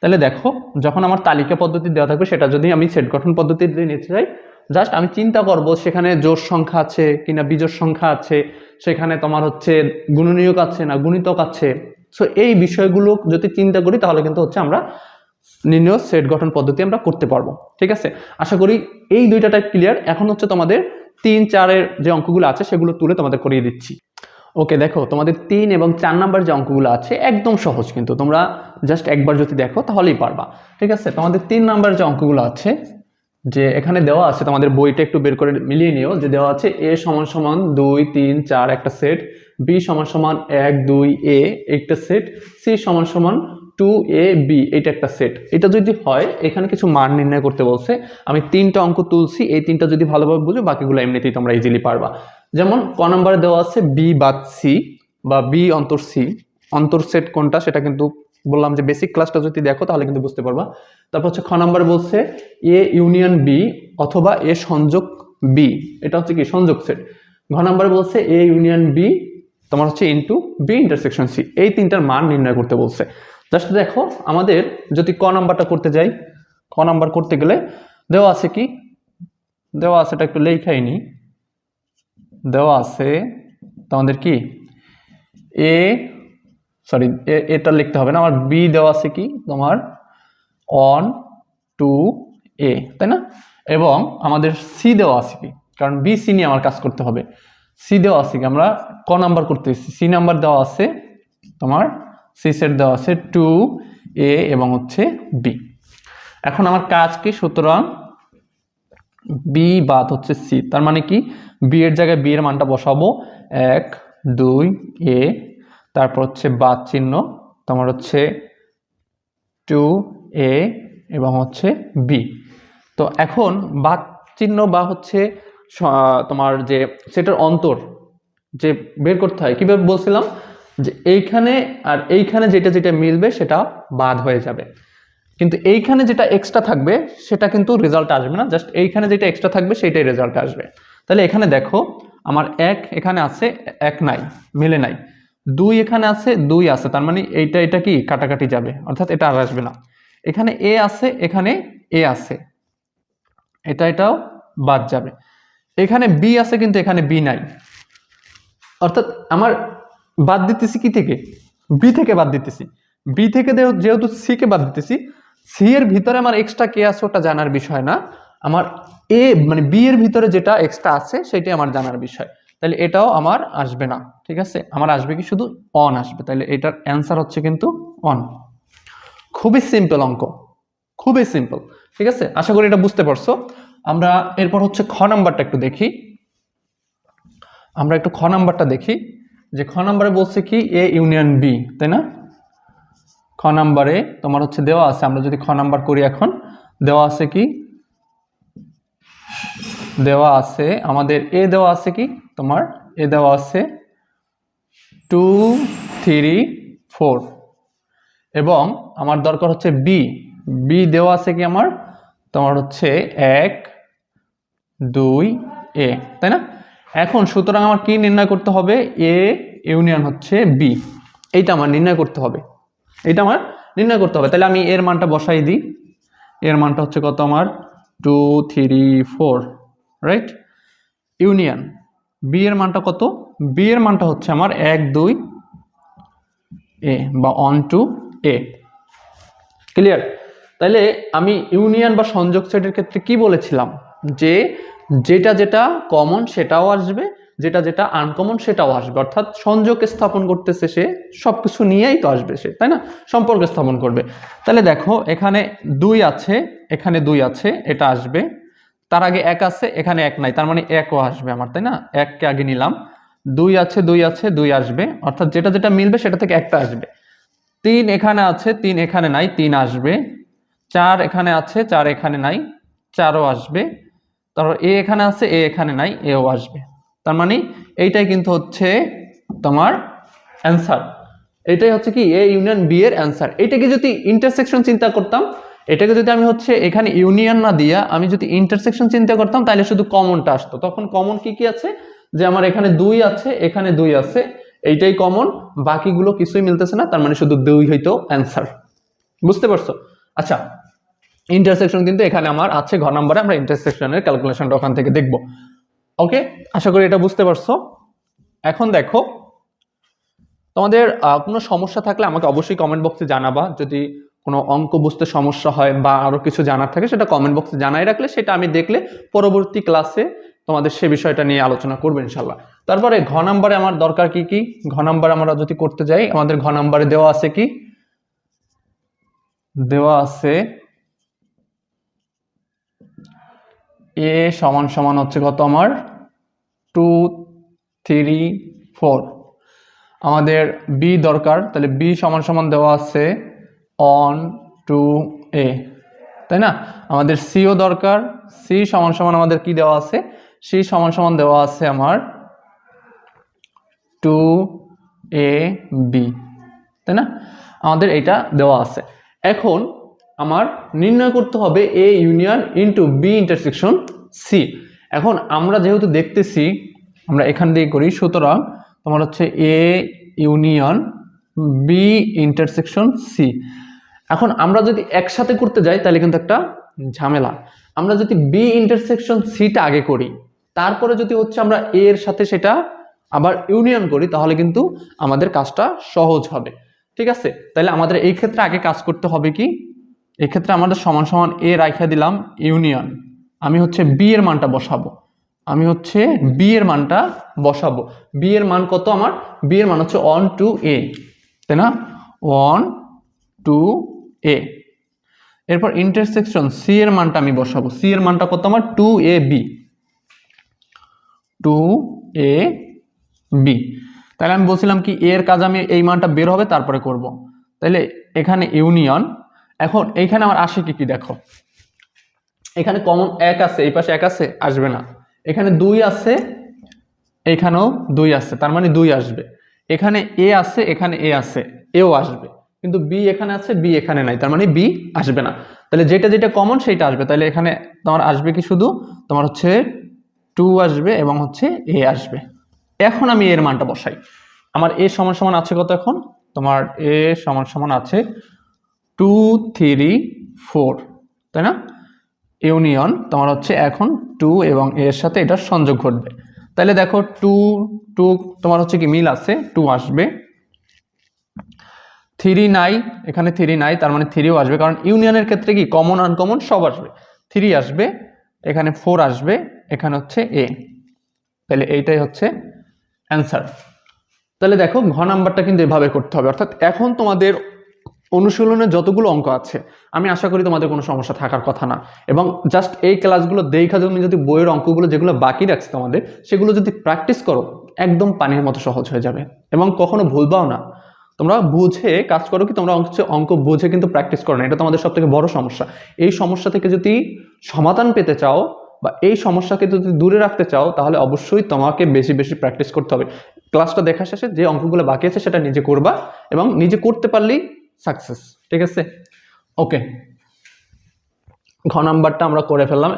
তাহলে দেখো, যখন আমার তালিকা পদ্ধতি দেওয়া থাকবে, সেটা যদি আমি সেট গঠন পদ্ধতিতে নিতে চাই, জাস্ট আমি চিন্তা করব সেখানে জোড় সংখ্যা আছে কিনা বিজোড় সংখ্যা আছে, সেখানে তোমার হচ্ছে গুণনীয়ক আছে না গুণিতক আছে। সো এই বিষয়গুলো যদি চিন্তা করি, তাহলে কিন্তু হচ্ছে আমরা নির্ণয় সেট গঠন পদ্ধতি আমরা করতে পারবো। ঠিক আছে, আশা করি এই দুইটা টাইপ ক্লিয়ার। এখন হচ্ছে তোমাদের 3, 4-এর যে অঙ্কগুলো আছে সেগুলো তুলে তোমাদের করিয়ে দিচ্ছি। ওকে, দেখো তোমাদের 3 এবং 4 নাম্বার যে অঙ্কগুলো আছে একদম সহজ, কিন্তু তোমরা জাস্ট একবার যদি দেখো তাহলেই পারবা। ঠিক আছে, তোমাদের 3 নাম্বার যে অঙ্কগুলো আছে, যে এখানে দেওয়া আছে, তোমাদের বইটা একটু বের করে মিলিয়ে নিও, যে দেওয়া আছে a = 2, 3, 4 একটা সেট, b = 1, 2, a একটা সেট, c = 2ab এটা একটা সেট। এটা যদি হয়, এখানে কিছু মান নির্ণয় করতে বলছে। আমি 3টা অঙ্ক তুলছি, এই 3টা যদি ভালোভাবে বুঝো, বাকিগুলো এমনিতেই তোমরা ইজিলি পারবা। যেমন ক নম্বরে দেওয়া আছে b বাদ c বা b অন্তর c, অন্তর সেট কোনটা সেটা কিন্তু বললাম যে বেসিক ক্লাসটা যদি দেখো তাহলে কিন্তু বুঝতে পারবা। তারপর হচ্ছে খ নম্বরে বলছে a ইউনিয়ন b অথবা a সংযোগ b, এটা হচ্ছে কি সংযোগ সেট। ঘ নম্বরে বলছে a ইউনিয়ন b তোমার হচ্ছে ইনটু b ইন্টারসেকশন c, এই 3টার মান নির্ণয় করতে বলছে। জাস্ট দেখো, আমাদের যদি ক নাম্বারটা করতে যাই, ক নাম্বার করতে গেলে দেওয়া আছে কি, দেওয়া আছে, এটা একটু লেখাই নি, দেওয়া আছে তোমাদের কি a সরি এটা লিখতে হবে না, আমার বি দেওয়া আছে কি তোমার 1 2 এ, তাই না? এবং আমাদের সি দেওয়া আছে কি, কারণ বি সি নিয়ে আমার কাজ করতে হবে। সি দেওয়া আছে কি, আমরা ক নাম্বার করতেছি, সি নাম্বার দেওয়া আছে তোমার, সি সেট দেওয়া আছে 2 এ এবং হচ্ছে বি। এখন আমার কাজ কি, সুতরাং বি বাদ হচ্ছে সি, তার মানে কি বি এর জায়গায় বি এর মানটা বসাবো 1 2 এ, তারপর হচ্ছে বাদ চিহ্ন তোমার হচ্ছে 2 এ এবং হচ্ছে বি। তো এখন বাদ চিহ্ন বা হচ্ছে তোমার যে সেটার অন্তর যে বের করতে হয়, কিভাবে বলছিলাম যে এইখানে আর এইখানে যেটা যেটা মিলবে সেটা বাদ হয়ে যাবে, কিন্তু এইখানে যেটা এক্সট্রা থাকবে সেটা কিন্তু রেজাল্ট আসবে না, জাস্ট এইখানে যেটা এক্সট্রা থাকবে সেটাই রেজাল্ট আসবে। তাহলে এখানে দেখো আমার 1 এখানে আছে, 1 নাই, মিলে নাই, 2 এখানে আছে, 2 আছে, তার মানে এইটা এটা কি কাটাকাটি যাবে, অর্থাৎ এটা আর আসবে না। এখানে এ আছে, এখানে এ আছে, এটাও বাদ যাবে। এখানে বি আছে কিন্তু এখানে বি নাই, অর্থাৎ আমার বাদ দিতেছি কি থেকে, বি থেকে বাদ দিতেছি, বি থেকে যেহেতু সি কে বাদ দিতেছি, সি এর ভিতরে আমার এক্সট্রা কে আছে ওটা জানার বিষয় না, আমার এ মানে বি এর ভিতরে যেটা এক্সট্রা আছে সেটাই আমার জানার বিষয়। তাহলে এটাও আমার আসবে না, ঠিক আছে, আমার আসবে কি শুধু অন আসবে, তাহলে এটার অ্যান্সার হচ্ছে কিন্তু অন। খুবই সিম্পল অঙ্ক, খুবই সিম্পল, ঠিক আছে, আশা করি এটা বুঝতে পারছো। আমরা এরপর হচ্ছে খ নাম্বারটা একটু দেখি, আমরা একটু খ নাম্বারটা দেখি যে খ নাম্বারে বলছে কি এ ইউনিয়ন বি, তাই না? খ নাম্বারে তোমার হচ্ছে দেওয়া আছে, আমরা যদি খ নাম্বার করি এখন, দেওয়া আছে কি, দেওয়া আছে আমাদের এ দেওয়া আছে কি তোমার, এ দেওয়া আছে 2 3 4 এবং আমার দরকার হচ্ছে বি, বি দেওয়া আছে কি আমার তোমার হচ্ছে 1 2 এ, তাই না? এখন সুতরাং আমার কি নির্ণয় করতে হবে, এ ইউনিয়ন হচ্ছে বি, এইটা আমার নির্ণয় করতে হবে, এটা আমার নির্ণয় করতে হবে। তাহলে আমি এর মানটা বসাই দিই, এর মানটা হচ্ছে কত আমার 2 3 4, রাইট? ইউনিয়ন বি এর মানটা কত, বি এর মানটা হচ্ছে আমার 1 2 এ বা 1 2 এ, ক্লিয়ার? তাহলে আমি ইউনিয়ন বা সংযোগ সেটের ক্ষেত্রে কি বলেছিলাম যে যেটা যেটা কমন সেটাও আসবে, যেটা যেটা আনকমন সেটাও আসবে, অর্থাৎ সংযোগ স্থাপন করতেছে সে, সবকিছু নিয়েই তো আসবে সে, তাই না? সম্পর্ক স্থাপন করবে। তাহলে দেখো এখানে 2 আছে, এখানে 2 আছে, এটা আসবে, তার আগে 1 আছে, এখানে 1 নাই, তার মানে 1ও আসবে আমার, তাই না? 1 কে আগে নিলাম, 2 আছে, 2 আছে, 2 আসবে, অর্থাৎ যেটা যেটা মিলবে সেটা থেকে একটা আসবে। 3 এখানে আছে, 3 এখানে নাই, 3 আসবে। 4 এখানে আছে, 4 এখানে নাই, 4ও আসবে। তারপর এ এখানে আছে, এ এখানে নাই, এও আসবে। তার মানে এইটাই কিন্তু হচ্ছে তোমার অ্যান্সার, এটাই হচ্ছে কি এ ইউনিয়ন বি এর অ্যান্সার। এটাকে যদি ইন্টারসেকশন চিন্তা করতাম, এটাকে যদি আমি হচ্ছে এখানে ইউনিয়ন না দিয়া আমি যদি ইন্টারসেকশন চিন্তা করতাম, তাহলে শুধু কমনটা আসতো। তখন কমন কি কি আছে, যে আমার এখানে 2 আছে, এখানে 2 আছে, এইটাই কমন, বাকিগুলো কিছুই মিলতেছে না, তার মানে শুধু 2 হইতো অ্যান্সার। বুঝতে পারছো? আচ্ছা, ইন্টারসেকশন কিন্তু এখানে আমার আছে ঘ নম্বরে, আমরা ইন্টারসেকশনের ক্যালকুলেশনটা ওখান থেকে দেখব। ওকে, আশা করি এটা বুঝতে পারছো। এখন দেখো তোমাদের কোনো সমস্যা থাকলে আমাকে অবশ্যই কমেন্ট বক্সে জানাবা, যদি কোনো অঙ্ক বুঝতে সমস্যা হয় বা আরো কিছু জানার থাকে সেটা কমেন্ট বক্সে জানাই রাখলে সেটা আমি দেখলে পরবর্তী ক্লাসে তোমাদের সে বিষয়টা নিয়ে আলোচনা করবো ইনশাল্লাহ। তারপরে ঘ নম্বরে আমার দরকার কি কি, ঘ নম্বরে আমরা যদি করতে যাই, আমাদের ঘ নম্বরে দেওয়া আছে কি, দেওয়া আছে এ সমান সমান হচ্ছে কত আমার 2 3 4, আমাদের বি দরকার, তাহলে বি সমান সমান দেওয়া আছে 1 2 এ, তাই না? আমাদের সিও দরকার, সি সমান সমান আমাদের কি দেওয়া আছে, সি সমান সমান দেওয়া আছে আমার 2 এ বি, তাই না? আমাদের এটা দেওয়া আছে। এখন আমার নির্ণয় করতে হবে A union into B intersection C. এখন আমরা যেহেতু দেখতেছি আমরা এখান দিয়ে করি, সুতরাং তোমার হচ্ছে A union B intersection C. এখন আমরা যদি একসাথে করতে যাই তাহলে কিন্তু একটা ঝামেলা। আমরা যদি বি ইন্টারসেকশন সিটা আগে করি, তারপরে যদি হচ্ছে আমরা এ এর সাথে সেটা আবার ইউনিয়ন করি, তাহলে কিন্তু আমাদের কাজটা সহজ হবে। ঠিক আছে, তাহলে আমাদের এই ক্ষেত্রে আগে কাজ করতে হবে কি, এই ক্ষেত্রে আমাদের সমান সমান এ রাইখা দিলাম ইউনিয়ন, আমি হচ্ছে বি এর মানটা বসাবো, আমি হচ্ছে বি এর মানটা বসাবো। বি এর মান কত আমার, বি এর মান হচ্ছে 1 2 a, তাই না, 1 2 a। এরপর ইন্টারসেকশন সি এর মানটা আমি বসাবো, সি এর মানটা কত আমার 2 a b, 2 a b। তাহলে আমি বলছিলাম কি এর কাজ আমি এই মানটা বের হবে তারপরে করব। তাহলে এখানে ইউনিয়ন, এখন এইখানে আমার আসে কি কি দেখো, এখানে কমন 1 আছে, এই পাশে 1 আছে, আসবে না। এখানে 2 আছে, এখানেও 2 আছে, তার মানে 2 আসবে। এখানে এ আছে, এখানে এ আছে, এও আসবে। কিন্তু বি এখানে আছে, বি এখানে নাই, তার মানে বি আসবে না। তাহলে যেটা যেটা কমন সেইটা আসবে। তাহলে এখানে তোমার আসবে কি, শুধু তোমার হচ্ছে 2 আসবে এবং হচ্ছে এ আসবে। এখন আমি এর মানটা বসাই, আমার এ সমান সমান আছে কত, এখন তোমার এ সমান সমান আছে 2 3 4, তাই না। ইউনিয়ন তোমার হচ্ছে এখন 2 এবং এর সাথে এটার সংযোগ ঘটবে। তাহলে দেখো 2 2 তোমার হচ্ছে কি মিল আছে, 2 আসবে। 3 নাই, এখানে 3 নাই, তার মানে 3ও আসবে, কারণ ইউনিয়নের ক্ষেত্রে কি কমন আনকমন সব আসবে। 3 আসবে, এখানে 4 আসবে, এখানে হচ্ছে এ। তাহলে এইটাই হচ্ছে অ্যান্সার। তাহলে দেখো ঘ নাম্বারটা কিন্তু এভাবে করতে হবে। অর্থাৎ এখন তোমাদের অনুশীলনের যতগুলো অঙ্ক আছে, আমি আশা করি তোমাদের কোনো সমস্যা থাকার কথা না। এবং জাস্ট এই ক্লাসগুলো দেখা তুমি যদি বইয়ের অঙ্কগুলো যেগুলো বাকি রাখছে তোমাদের, সেগুলো যদি প্র্যাকটিস করো, একদম পানির মতো সহজ হয়ে যাবে এবং কখনো ভুলবাও না। তোমরা বুঝে কাজ করো কি, তোমরা অঙ্ক বুঝে কিন্তু প্র্যাকটিস করো না, এটা তোমাদের সব থেকে বড় সমস্যা। এই সমস্যা থেকে যদি সমাধান পেতে চাও বা এই সমস্যাকে যদি দূরে রাখতে চাও, তাহলে অবশ্যই তোমাকে বেশি বেশি প্র্যাকটিস করতে হবে। ক্লাসটা দেখা শেষে যে অঙ্কগুলো বাকি আছে সেটা নিজে করবা, এবং নিজে করতে পারলেই সাকসেস। ঠিক আছে, ওকে। ঘ নাম্বারটা আমরা করে ফেললাম।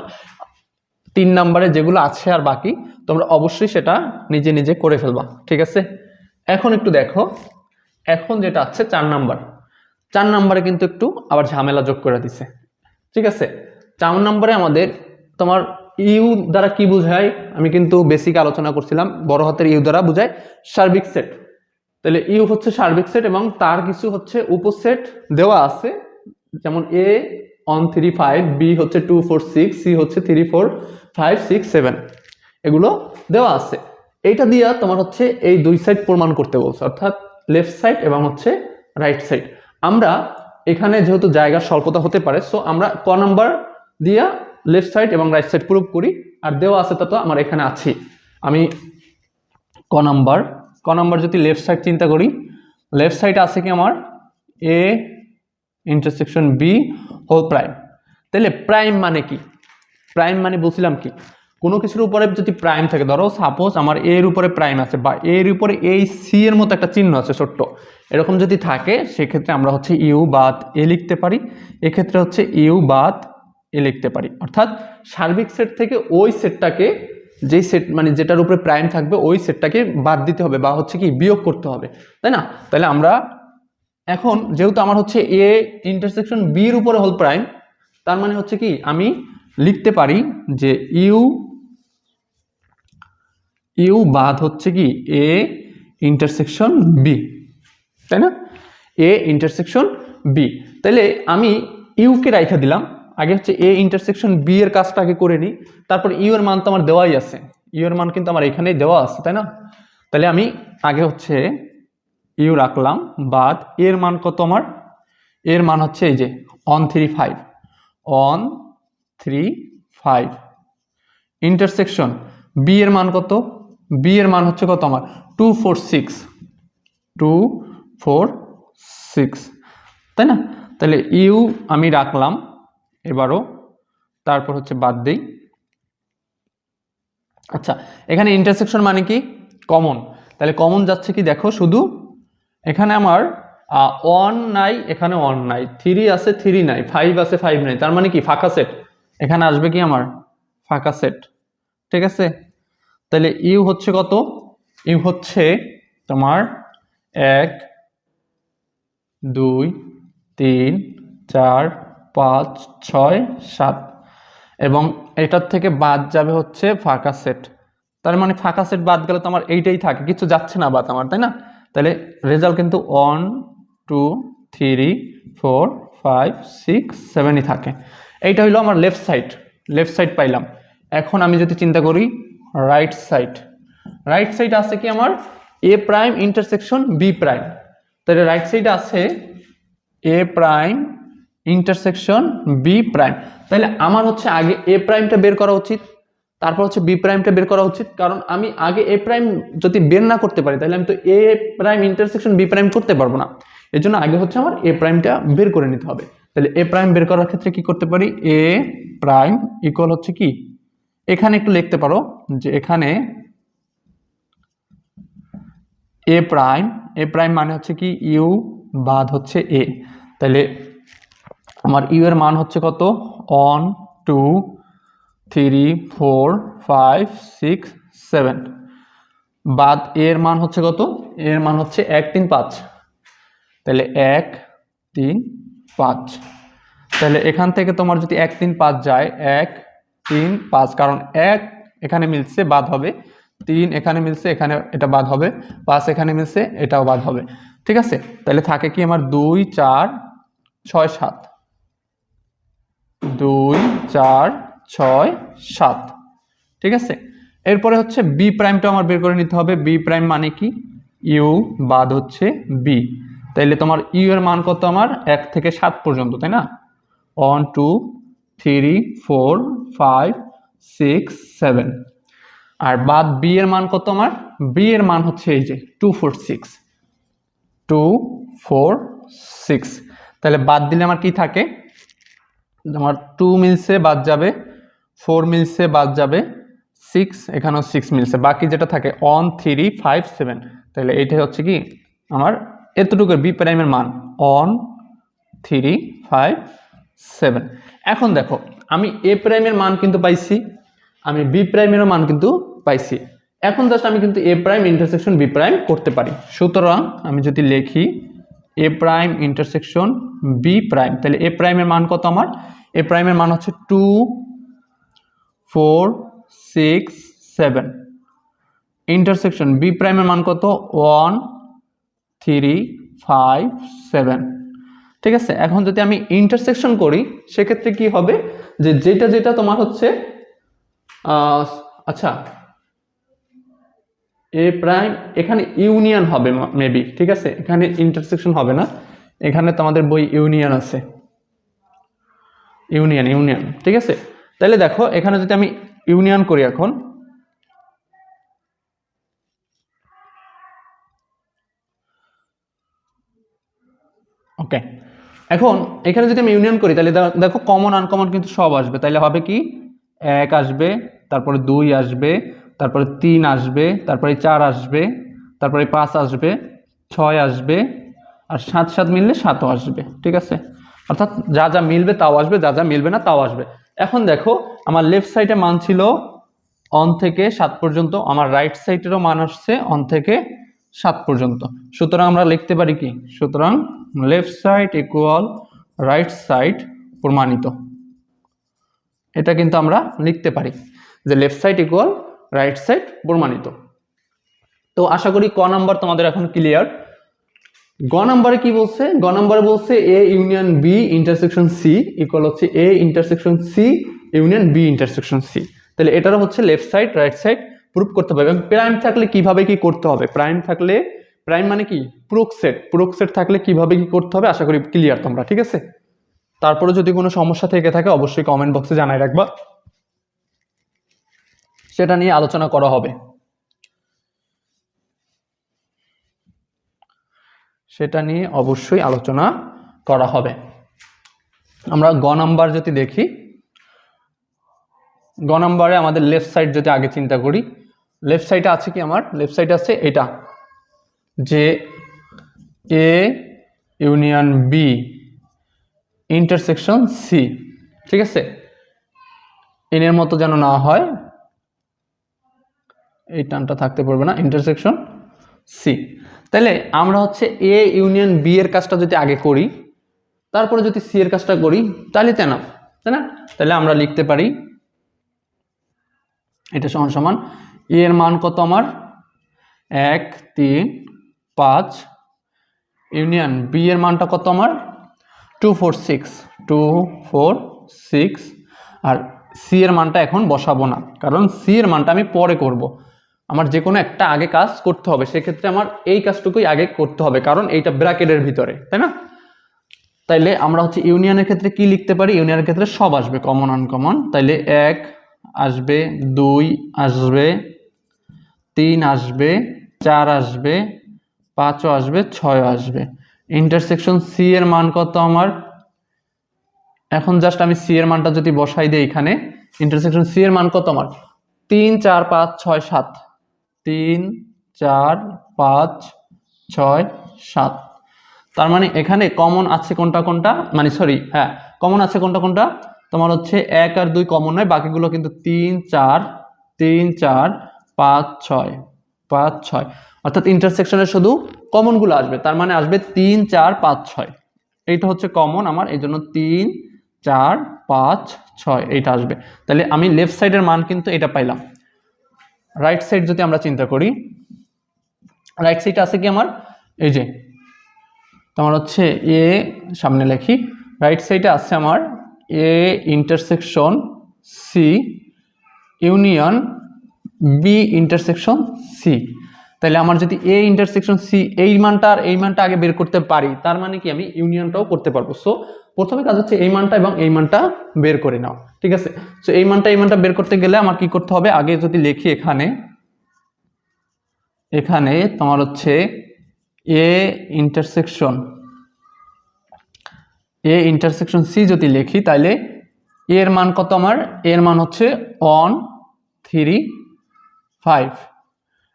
3 নাম্বারে যেগুলো আছে আর বাকি, তোমরা অবশ্যই সেটা নিজে নিজে করে ফেলবা। ঠিক আছে, এখন একটু দেখো, এখন যেটা আছে 4 নাম্বার। 4 নাম্বারে কিন্তু একটু আবার ঝামেলা যোগ করে দিছে। ঠিক আছে, 4 নাম্বারে আমাদের তোমার ইউ দ্বারা কি বোঝায়, আমি কিন্তু বেসিক আলোচনা করছিলাম, বড় হাতের ইউ দ্বারা বোঝায় সার্বিক সেট। তাহলে ইউ হচ্ছে সার্বিক সেট এবং তার কিছু হচ্ছে উপসেট দেওয়া আছে, যেমন এ 1 3 5, বি হচ্ছে 2 4 6, সি হচ্ছে 3 4 5 6 7, এগুলো দেওয়া আছে। এইটা দিয়া তোমার হচ্ছে এই দুই সাইড প্রমাণ করতে বলছে, অর্থাৎ লেফট সাইড এবং হচ্ছে রাইট সাইড। আমরা এখানে যেহেতু জায়গার স্বল্পতা হতে পারে, সো আমরা ক নাম্বার দিয়া লেফট সাইড এবং রাইট সাইড প্রুভ করি, আর দেওয়া আছে তা তো আমার এখানে আছে। আমি ক নাম্বার যদি লেফট সাইড চিন্তা করি, লেফট সাইডে আছে কি আমার A intersection B whole prime. তাহলে প্রাইম মানে কি, প্রাইম মানে বলছিলাম কি, কোনো কিছুর উপরে যদি প্রাইম থাকে, ধরো সাপোজ আমার এর উপরে প্রাইম আছে বা এর উপরে এই সি এর মতো একটা চিহ্ন আছে ছোট্ট, এরকম যদি থাকে সেক্ষেত্রে আমরা হচ্ছে ইউ বাদ এ লিখতে পারি, এক্ষেত্রে হচ্ছে ইউ বাদ এ লিখতে পারি। অর্থাৎ সার্বিক সেট থেকে ওই সেটটাকে, যেই সেট মানে যেটার উপরে প্রাইম থাকবে ওই সেটটাকে বাদ দিতে হবে বা হচ্ছে কি বিয়োগ করতে হবে, তাই না। তাহলে আমরা এখন যেহেতু আমার হচ্ছে এ ইন্টারসেকশন বি এর উপরে হোল প্রাইম, তার মানে হচ্ছে কি আমি লিখতে পারি যে ইউ বাদ হচ্ছে কি এ ইন্টারসেকশন বি, তাই না, এ ইন্টারসেকশন বি। তাহলে আমি ইউ কে রাইখা দিলাম, আগে হচ্ছে এ ইন্টারসেকশন বি এর কাজটা আগে করে নিই, তারপর ইউ এর মান তো আমার দেওয়াই আছে, ইউ এর মান কিন্তু আমার এখানেই দেওয়া আছে, তাই না। তাহলে আমি আগে হচ্ছে ইউ রাখলাম, বাদ এর মান কত আমার, এর মান হচ্ছে এই যে 1 3 5, 1 3 5, ইন্টারসেকশন বি এর মান কত, বি এর মান হচ্ছে কত আমার 2 4 6, 2 4 6, তাই না। তাহলে ইউ আমি রাখলাম এবারও, তারপর হচ্ছে বাদ দেই। আচ্ছা, এখানে ইন্টারসেকশন মানে কি কমন, তাহলে কমন যাচ্ছে কি দেখো, শুধু এখানে আমার 1 নাই, এখানে 1 নাই, 3 আছে 3 নাই, 5 আছে 5 নাই, তার মানে কি ফাঁকা সেট, এখানে আসবে কি আমার ফাঁকা সেট। ঠিক আছে, তাহলে ইউ হচ্ছে কত, ইউ হচ্ছে তোমার 1 2 3 4 5 6 7, এবং এটার থেকে বাদ যাবে হচ্ছে ফাঁকা সেট। তার মানে ফাঁকা সেট বাদ গেলে তো আমার এইটাই থাকে, কিছু যাচ্ছে না বাদ আমার, তাই না। তাহলে রেজাল্ট কিন্তু 1 2 3 4 5 6 7ই থাকে। এইটা হইলো আমার লেফট সাইড পাইলাম। এখন আমি যদি চিন্তা করি রাইট সাইড আছে কি আমার এ প্রাইম ইন্টারসেকশন বি প্রাইম, তাহলে রাইট সাইডে আছে এ প্রাইম ইন্টারসেকশন বি প্রাইম। তাহলে আমার হচ্ছে আগে এ প্রাইমটা বের করা উচিত, তারপর হচ্ছে বি প্রাইমটা বের করা উচিত, কারণ আমি আগে এ প্রাইম যদি বের না করতে পারি তাহলে আমি তো এ প্রাইম ইন্টারসেকশন বি প্রাইম করতে পারবো না। এর জন্য আগে হচ্ছে আমার এ প্রাইমটা বের করে নিতে হবে। তাহলে এ প্রাইম বের করার ক্ষেত্রে কি করতে পারি, এ প্রাইম ইকুয়াল হচ্ছে কি, এখানে একটু লিখতে পারো যে এখানে এ প্রাইম মানে হচ্ছে কি ইউ বাদ হচ্ছে এ। তাহলে আমার ইউ এর মান হচ্ছে কত 1 2 3 4 5 6 7, বাদ এর মান হচ্ছে কত, এর মান হচ্ছে 1 3 5। তাহলে 1 3 5, তাহলে এখান থেকে তোমার যদি 1 3 5 যায় 1 3 5, কারণ 1 এখানে মিলছে বাদ হবে, 3 এখানে মিলছে এখানে এটা বাদ হবে, 5 এখানে মিলছে এটাও বাদ হবে। ঠিক আছে, তাহলে থাকে কি আমার 2 4 6 7, 2 4 6 7। ঠিক আছে, এরপরে হচ্ছে বি প্রাইমটা আমার বের করে নিতে হবে। বি প্রাইম মানে কি ইউ বাদ হচ্ছে বি। তাইলে তোমার ইউ এর মান কত আমার 1 থেকে 7 পর্যন্ত, তাই না, 1 2 3 4 5 6 7। আর বাদ বি এর মান কত আমার, বি এর মান হচ্ছে এই যে 2 4 6 2 4 6। তাহলে বাদ দিলে আমার কি থাকে, আমার 2 মিলছে বাদ যাবে, 4 মিলছে বাদ যাবে, 6 এখানেও 6 মিলছে, বাকি যেটা থাকে 1 3 5 7। তাহলে এইটাই হচ্ছে কি আমার এতটুকু বি প্রাইমের মান 1 3 5 7। এখন দেখো আমি এ প্রাইমের মান কিন্তু পাইছি, আমি বি প্রাইমেরও মান কিন্তু পাইছি। এখন জাস্ট আমি কিন্তু এ প্রাইম ইন্টারসেকশন বি প্রাইম করতে পারি। সুতরাং আমি যদি লিখি এ প্রাইম ইন্টারসেকশন বি প্রাইম, তাহলে এ প্রাইমের মান কত আমার, এ প্রাইমের মান হচ্ছে 2 4 6 7, ইন্টারসেকশন বি প্রাইমের মান কত 1 3 5 7। ঠিক আছে, এখন যদি আমি ইন্টারসেকশন করি সেক্ষেত্রে কি হবে, যে যেটা তোমার হচ্ছে আচ্ছা এ প্রাইম এখানে ইউনিয়ন হবে মেবি, ঠিক আছে, এখানে ইন্টারসেকশন হবে না, এখানে তোমাদের বই ইউনিয়ন আছে, ইউনিয়ন। ঠিক আছে, তাহলে দেখো এখানে যদি আমি ইউনিয়ন করি এখন, ওকে, এখন এখানে যদি আমি ইউনিয়ন করি তাহলে দেখো কমন আনকমন কিন্তু সব আসবে। তাহলে হবে কি 1 আসবে, তারপরে 2 আসবে, তারপরে 3 আসবে, তারপরে 4 আসবে, তারপরে 5 আসবে, 6 আসবে, আর 7 মিললে 7ও আসবে। ঠিক আছে, অর্থাৎ যা যা মিলবে তাও আসবে, যা যা মিলবে না তাও আসবে। এখন দেখো আমার লেফট সাইডে মান ছিল 1 থেকে 7 পর্যন্ত, আমার রাইট সাইডেরও মান আসছে 1 থেকে 7 পর্যন্ত। সুতরাং আমরা লিখতে পারি কি, সুতরাং left side equal right side প্রমাণিত। এটা কিন্তু আমরা লিখতে পারি যে left side equal right side প্রমাণিত। তো আশা করি ক নাম্বার তোমাদের এখন ক্লিয়ার। গ নাম্বারে কি বলছে, গ নাম্বারে বলছে A union B intersection C equal হচ্ছে A intersection C union B intersection C. তাহলে এটারও হচ্ছে left side right side proof করতে হবে। এবং প্রাইম থাকলে কিভাবে কি করতে হবে, প্রাইম থাকলে, প্রাইম মানে কি প্রুফ সেট থাকলে কিভাবে কি করতে হবে আশা করি ক্লিয়ার তোমরা। ঠিক আছে, তারপরে যদি কোনো সমস্যা থেকে থাকে অবশ্যই কমেন্ট বক্সে জানাই রাখবা, সেটা নিয়ে আলোচনা করা হবে, সেটা নিয়ে অবশ্যই আলোচনা করা হবে। আমরা গ নাম্বার যদি দেখি, গ নাম্বারে আমাদের লেফট সাইড যদি আগে চিন্তা করি, লেফট সাইডে আছে কি আমার, লেফট সাইডে আছে এটা যে A union B intersection C. ঠিক আছে, এর মতো যেন না হয়, এই টানটা থাকতে পারবে না, ইন্টারসেকশন সি। তাহলে আমরা হচ্ছে এ ইউনিয়ন বি এর কাজটা যদি আগে করি তারপরে যদি সি এর কাজটা করি তাহলে তাই না, তাহলে আমরা লিখতে পারি এটা সমান সমান এ এর মান কত আমার 1 3 5, ইউনিয়ন বি এর মানটা কত আমার 246 আর সি এর মানটা এখন বসাবো না, কারণ সি এর মানটা আমি পরে করব। আমার যে কোনো একটা আগে কাজ করতে হবে, সেক্ষেত্রে আমার এই কাজটুকুই আগে করতে হবে, কারণ এইটা ব্র্যাকেটের ভিতরে, তাই না? তাইলে আমরা হচ্ছে ইউনিয়নের ক্ষেত্রে কি লিখতে পারি, ইউনিয়নের ক্ষেত্রে সব আসবে কমন আনকমন। তাইলে 1 আসবে, 2 আসবে, 3 আসবে, 4 আসবে, 5ও আসবে, 6ও আসবে। ইন্টারসেকশন সি এর মান কত আমার, এখন জাস্ট আমি সি এর মানটা যদি বসাই দিই এখানে, ইন্টারসেকশন সি এর মান কত আমার 3 4 5 6 7, 3 4 5 6 7। তার মানে এখানে কমন আছে কোনটা কোনটা, মানে সরি হ্যাঁ কমন আছে কোনটা কোনটা, তোমার হচ্ছে 1 আর 2 কমন নয়, বাকিগুলো কিন্তু 3 4 3 4 5 6 5 6, অর্থাৎ ইন্টারসেকশনের শুধু কমনগুলো আসবে, তার মানে আসবে 3 4 5 6। এইটা হচ্ছে কমন আমার, এই জন্য 3 4 5 6 এইটা আসবে। তাহলে আমি লেফট সাইডের মান কিন্তু এটা পাইলাম। রাইট সাইড যদি আমরা চিন্তা করি, রাইট সাইড আছে কি আমার, এই যে তোমার হচ্ছে এ, সামনে লেখি, রাইট সাইডে আছে আমার A intersection C union B intersection C. তাহলে আমার যদি এ ইন্টারসেকশন সি এই মানটা আর এই মানটা আগে বের করতে পারি, তার মানে কি আমি ইউনিয়নটাও করতে পারবো। সো প্রথমে কাজ হচ্ছে এই মানটা এবং এই মানটা বের করে নাও, ঠিক আছে? সো এই মানটা বের করতে গেলে আমার কি করতে হবে, আগে যদি লিখি এখানে, এখানে তোমার হচ্ছে এ ইন্টারসেকশন সি যদি লিখি, তাহলে এর মান কত আমার, এর মান হচ্ছে 1 3 5,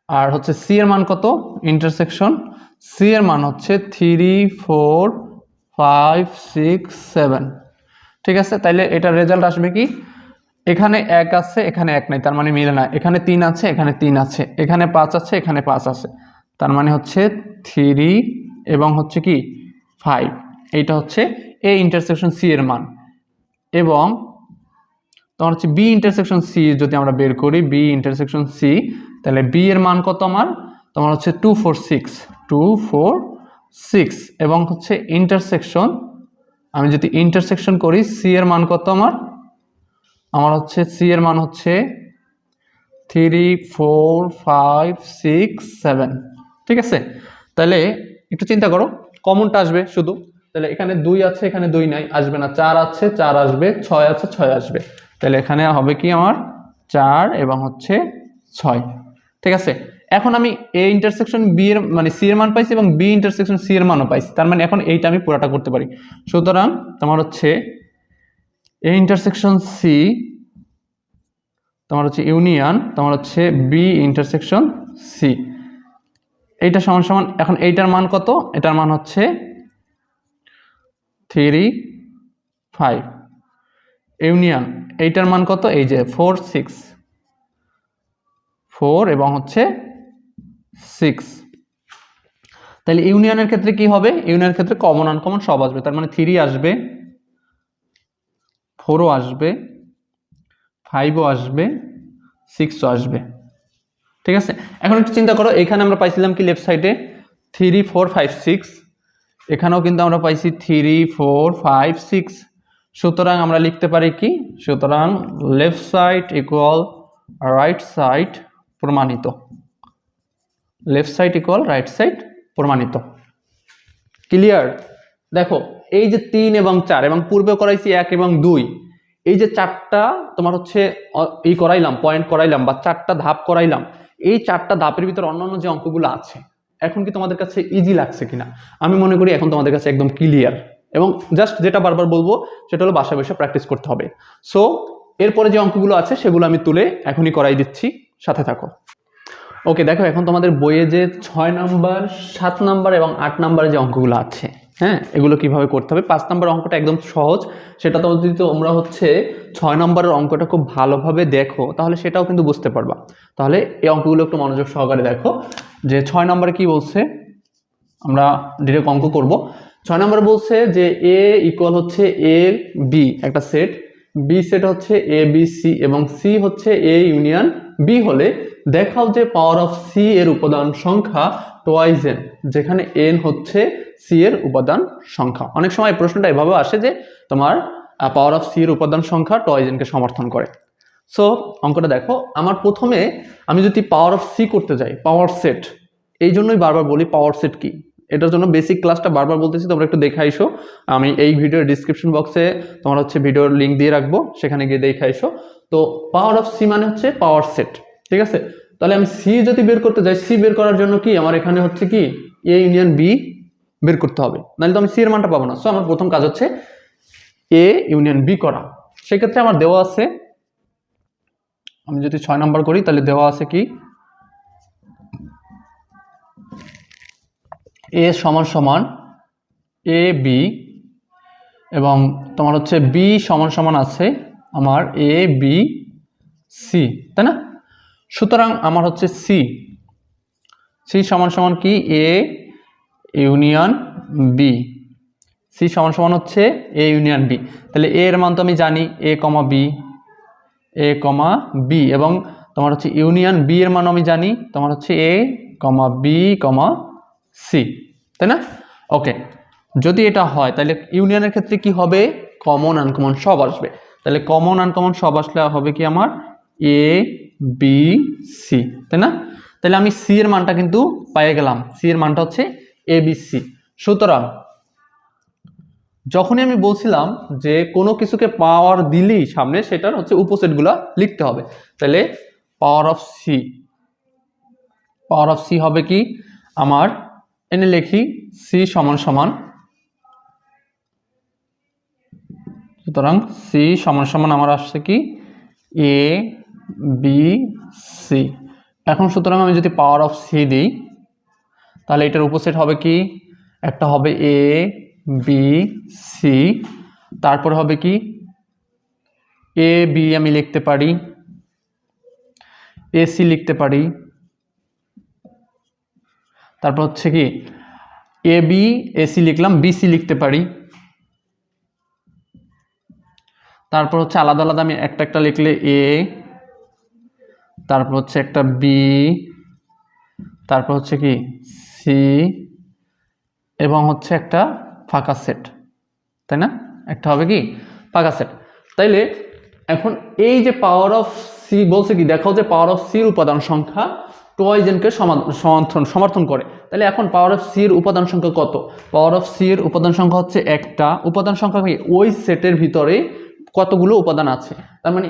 আর হচ্ছে সি এর মান কত, ইন্টারসেকশন সি এর মান হচ্ছে 3 4 5 6 7। ঠিক আছে, তাইলে এটার রেজাল্ট আসবে কি, এখানে 1 আছে এখানে 1 নাই, তার মানে মিলে না, এখানে 3 আছে এখানে 3 আছে, এখানে 5 আছে এখানে 5 আছে, তার মানে হচ্ছে 3 এবং হচ্ছে কি 5। এইটা হচ্ছে এ ইন্টারসেকশন সি এর মান। এবং তোমার হচ্ছে বি ইন্টারসেকশন সি যদি আমরা বের করি, বি ইন্টারসেকশন সি, তাহলে বি এর মান কত আমার, তোমার হচ্ছে 246 এবং হচ্ছে ইন্টারসেকশন, আমি যদি ইন্টারসেকশন করি সি এর মান কত আমার হচ্ছে সি এর মান হচ্ছে 3 4 5 6 7। ঠিক আছে, তাহলে একটু চিন্তা করো, কমনটা আসবে শুধু, তাহলে এখানে 2 আছে এখানে 2 নাই, আসবে না, 4 আছে 4 আসবে, 6 আছে 6 আসবে, তাহলে এখানে হবে কি আমার 4 এবং হচ্ছে 6। ঠিক আছে, এখন আমি এ ইন্টারসেকশন বি এর মানে সি এর মান পাইছি এবং বি ইন্টারসেকশন সি এর মানও পাইছি, তার মানে এখন এইটা আমি পুরোটা করতে পারি। সুতরাং তোমার হচ্ছে এ ইন্টারসেকশন সি তোমার হচ্ছে ইউনিয়ন তোমার হচ্ছে বি ইন্টারসেকশন সি, এইটা সমান সমান, এখন এইটার মান কত, এটার মান হচ্ছে 3 5, ইউনিয়ন এইটার মান কত, এই যে 4 এবং হচ্ছে 6। তাহলে ইউনিয়নের ক্ষেত্রে কি হবে, ইউনিয়নের ক্ষেত্রে কমন আনকমন সব আসবে, তার মানে 3 আসবে, 4ও আসবে, 5ও আসবে, 6ও আসবে। ঠিক আছে, এখন একটু চিন্তা করো, এখানে আমরা পাইছিলাম কি লেফট সাইডে 3 4 5 6, এখানেও কিন্তু আমরা পাইছি 3 4 5 6। সুতরাং আমরা লিখতে পারি কি, সুতরাং left side equal right side প্রমাণিত, left side equal right side প্রমাণিত। ক্লিয়ার? দেখো এই যে 3 এবং 4 এবং পূর্বে করাইছি 1 এবং 2, এই যে 4টা তোমার হচ্ছে এই করাইলাম, পয়েন্ট করাইলাম বা 4টা ধাপ করাইলাম, এই 4টা ধাপের ভিতর অন্যান্য যে অঙ্কগুলো আছে, এখন কি তোমাদের কাছে ইজি লাগছে কিনা? আমি মনে করি এখন তোমাদের কাছে একদম ক্লিয়ার, এবং জাস্ট যেটা বারবার বলবো সেটা হলো বাসায় বসে প্র্যাকটিস করতে হবে। সো এরপরে যে অঙ্কগুলো আছে সেগুলো আমি তুলে এখনই করাই দিচ্ছি, সাথে থাকো। ওকে, দেখো এখন তোমাদের বইয়ে যে 6 নাম্বার 7 নাম্বার এবং 8 নাম্বারের যে অঙ্কগুলো আছে, হ্যাঁ, এগুলো কিভাবে করতে হবে। 5 নাম্বার অঙ্কটা একদম সহজ, সেটা তো যদি তোমরা হচ্ছে 6 নাম্বারের অঙ্কটা খুব ভালোভাবে দেখো তাহলে সেটাও কিন্তু বুঝতে পারবা। তাহলে এই অঙ্কগুলো একটু মনোযোগ সহকারে দেখো যে 6 নম্বরে কি বলছে, আমরা ডিরেক্ট অঙ্ক করব। 6 নম্বরে বলছে যে এ ইকুয়াল হচ্ছে এ বি একটা সেট, বি সেট হচ্ছে এ বি সি এবং সি হচ্ছে এ ইউনিয়ন বি হলে দেখাও যে পাওয়ার অফ সি এর উপাদান সংখ্যা টোয়াইজ এন, যেখানে এন হচ্ছে সি এর উপাদান সংখ্যা। অনেক সময় এই প্রশ্নটা এভাবে আসে যে তোমার পাওয়ার অফ সি এর উপাদান সংখ্যা টোয়াইজ এন কে সমর্থন করে। সো অঙ্কটা দেখো, আমার প্রথমে আমি যদি পাওয়ার অফ সি করতে যাই, পাওয়ার সেট, এই জন্যই বারবার বলি পাওয়ার সেট কি, এটার জন্য বেসিক ক্লাসটা বারবার বলতেছি, তোমরা একটু দেখে আইসো। আমি এই ভিডিওর ডিসক্রিপশন বক্সে তোমার হচ্ছে ভিডিওর লিঙ্ক দিয়ে রাখবো, সেখানে গিয়ে দেখে আইসো। তো পাওয়ার অফ সি মানে হচ্ছে পাওয়ার সেট, ঠিক আছে? তাহলে আমি সি যদি বের করতে যাই, সি বের করার জন্য কি আমার এখানে হচ্ছে কি এ ইউনিয়ন বি বের করতে হবে, নাহলে তো আমি সি এর মানটা পাবো না। সো আমার প্রথম কাজ হচ্ছে এ ইউনিয়ন বি করা। সেক্ষেত্রে আমার দেওয়া আছে, আমি যদি 6 নাম্বার করি তাহলে দেওয়া আছে কি এ সমান সমান এ বি, এবং তোমার হচ্ছে বি সমান সমান আছে আমার এ বি সি, তাই না? সুতরাং আমার হচ্ছে সি, সি সমান সমান কি এ ইউনিয়ন বি, সি সমান সমান হচ্ছে এ ইউনিয়ন বি। তাহলে এ এর মান তো আমি জানি এ কমা বি, এ কমা বি, এবং তোমার হচ্ছে ইউনিয়ন বি এর মান আমি জানি তোমার হচ্ছে এ কমা বি কমা সি, তাই না? ওকে, যদি এটা হয় তাহলে ইউনিয়নের ক্ষেত্রে কি হবে, কমন আনকমন সব আসবে। তাহলে কমন আনকমন সব আসলে হবে কি আমার এ বি সি, তাই না? তাহলে আমি সি এর মানটা কিন্তু পেয়ে গেলাম, সি এর মানটা হচ্ছে এ বি সি। সুতরাং যখনই আমি বলছিলাম যে কোনো কিছুকে পাওয়ার দিলেই সামনে সেটার হচ্ছে উপসেটগুলো লিখতে হবে, তাহলে power of C, power of C হবে কি আমার, এনে লিখি সি সমান সমান, সুতরাং সি সমান সমান আমার আসছে কি এ বি সি। এখন সুতরাং আমি যদি পাওয়ার অফ সি দিই তাহলে এটার উপসেট হবে কি, একটা হবে এ বি সি, তারপরে হবে কি এ বি আমি লিখতে পারি, এ সি লিখতে পারি, তারপর হচ্ছে কি এ বি এ সি লিখলাম, বি সি লিখতে পারি, তারপর হচ্ছে আলাদা আলাদা আমি একটা একটা লিখলে এ, তারপর হচ্ছে একটা বি, তারপর হচ্ছে কি সি, এবং হচ্ছে একটা ফাঁকা সেট, তাই না? একটা হবে কি ফাঁকা সেট। তাইলে এখন এই যে পাওয়ার অফ সি বলছে কি, দেখাও যে পাওয়ার অফ সির উপাদান সংখ্যা টোয়াইজ এনকে সমর্থন করে। তাহলে এখন পাওয়ার অফ সির উপাদান সংখ্যা কত? পাওয়ার অফ সির উপাদান সংখ্যা হচ্ছে একটা, উপাদান সংখ্যা কি ওই সেটের ভিতরে কতগুলো উপাদান আছে, তার মানে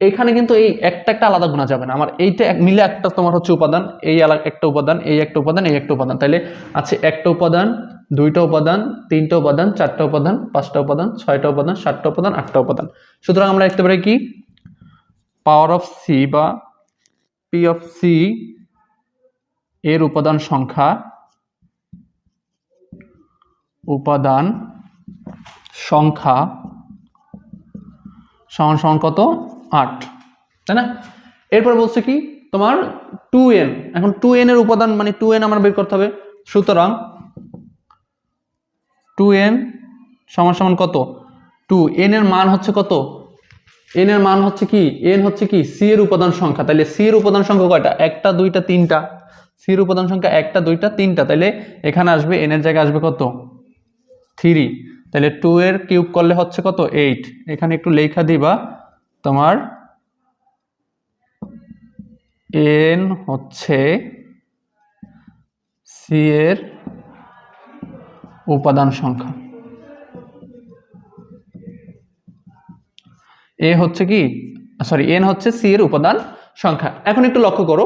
এইখানে কিন্তু এই একটা একটা আলাদা গোনা যাবে না, আমার এইটা মিলে একটা তোমার হচ্ছে উপাদান, এই একটা উপাদান, এই একটা উপাদান, এই একটা উপাদান, তাইলে আছে একটা উপাদান, দুইটা উপাদান, তিনটা উপাদান, চারটা উপাদান, পাঁচটা উপাদান, ছয়টা উপাদান, সাতটা উপাদান, আটটা উপাদান। সুতরাং আমরা লিখতে পারি কি পাওয়ার অফ সি বা পি অফ সি এর উপাদান সংখ্যা, উপাদান সংখ্যা সমান সমান কত 8, তাই না? এরপর বলছে কি তোমার 2n, এখন 2n এর উপাদান মানে 2n আমার বের করতে হবে। সুতরাং 2n সমান সমান কত 2n এর মান হচ্ছে কত, n এর মান হচ্ছে কি n হচ্ছে কি c এর উপাদান সংখ্যা, তাহলে c এর উপাদান সংখ্যা কয়টা, একটা দুইটা তিনটা, c এর উপাদান সংখ্যা একটা দুইটা তিনটা, তাহলে এখানে আসবে n এর জায়গায় আসবে কত 3, তাহলে 2 এর কিউব করলে হচ্ছে কত 8, এখানে একটু লেখা দিবা তোমার n হচ্ছে c এর উপাদান সংখ্যা, এ হচ্ছে কি সরি n হচ্ছে c এর উপাদান সংখ্যা। এখন একটু লক্ষ্য করো,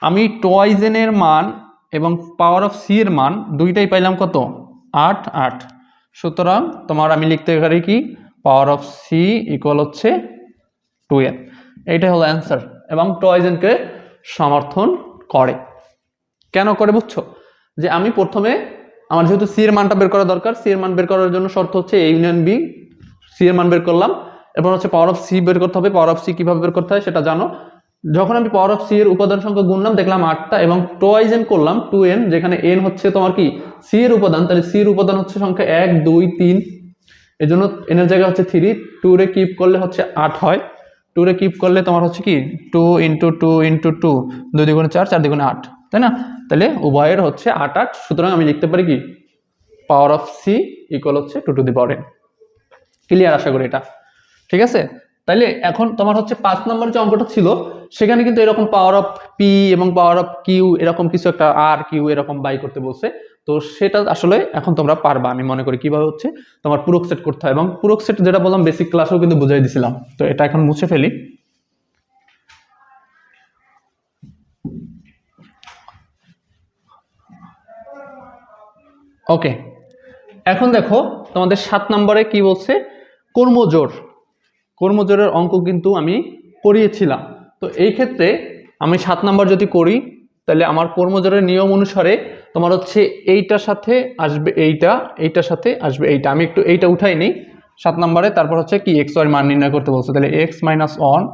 আমি টোয়াইজ n এর মান এবং পাওয়ার অফ c এর মান দুইটাই পাইলাম কত 8 8, সুতরাং তোমার আমি লিখতে পারি কি পাওয়ার অফ c ইকুয়াল হচ্ছে 2n, এইটাই হলো অ্যান্সার, এবং টোয়াইজ n কে সমর্থন করে। কেন করে বুঝছো, যে আমি প্রথমে আমার যেহেতু c এর মানটা বের করা দরকার, c এর মান বের করার জন্য শর্ত হচ্ছে a ইউনিয়ন b, c এর মান বের করলাম, এরপর হচ্ছে পাওয়ার অফ c বের করতে হবে, পাওয়ার অফ c কিভাবে বের করতে হয় সেটা জানো। যখন আমি পাওয়ার অফ c এর উপাদান সংখ্যা গুনলাম দেখলাম 8টা, এবং টোয়াইজ n করলাম 2n, যেখানে n হচ্ছে তোমার কি c এর উপাদান, তাহলে c এর উপাদান হচ্ছে সংখ্যা 1 2 3, এজন্য n এর জায়গা হচ্ছে 3, 2 রে কিউব করলে হচ্ছে 8 হয়, 2 রে কিউব করলে তোমার হচ্ছে কি 2 × 2 × 2, 2 দ্বিগুণে 4, 4 দ্বিগুণে 8, তাই না? তাহলে উভয়ের হচ্ছে 8 8, সুতরাং আমি লিখতে পারি কি পাওয়ার অফ সি ইকুয়াল হচ্ছে 2 to the power n। Clear আশা করি এটা, ঠিক আছে? তাইলে এখন তোমার হচ্ছে 5 নম্বর যে অঙ্কটা ছিল সেখানে কিন্তু এরকম পাওয়ার অফ পি এবং পাওয়ার অফ কিউ এরকম কিছু একটা আর কিউ এরকম বাই করতে বলছে। তো সেটা আসলে এখন তোমরা পারবা, আমি মনে করি কিভাবে হচ্ছে তোমার পুরক সেট করতে হয়, এবং পুরক সেট যেটা বললাম বেসিক ক্লাসেও কিন্তু বুঝাই দিছিলাম। তো এটা এখন মুছে ফেলি। ওকে, এখন দেখো তোমাদের 7 নম্বরে কি বলছে, কর্মজোড়। কর্মজোড়ের অঙ্ক কিন্তু আমি করিয়েছিলাম। তো এই ক্ষেত্রে আমি 7 নম্বর যদি করি তাহলে আমার কর্মজোড়ের নিয়ম অনুসারে তোমার হচ্ছে এইটার সাথে আসবে এইটা, এইটার সাথে আসবে এইটা। আমি একটু এইটা উঠাই নিই 7 নম্বরে। তারপর হচ্ছে কি এক্স ওয়াই মান নির্ণয় করতে বলছে। তাহলে x minus 1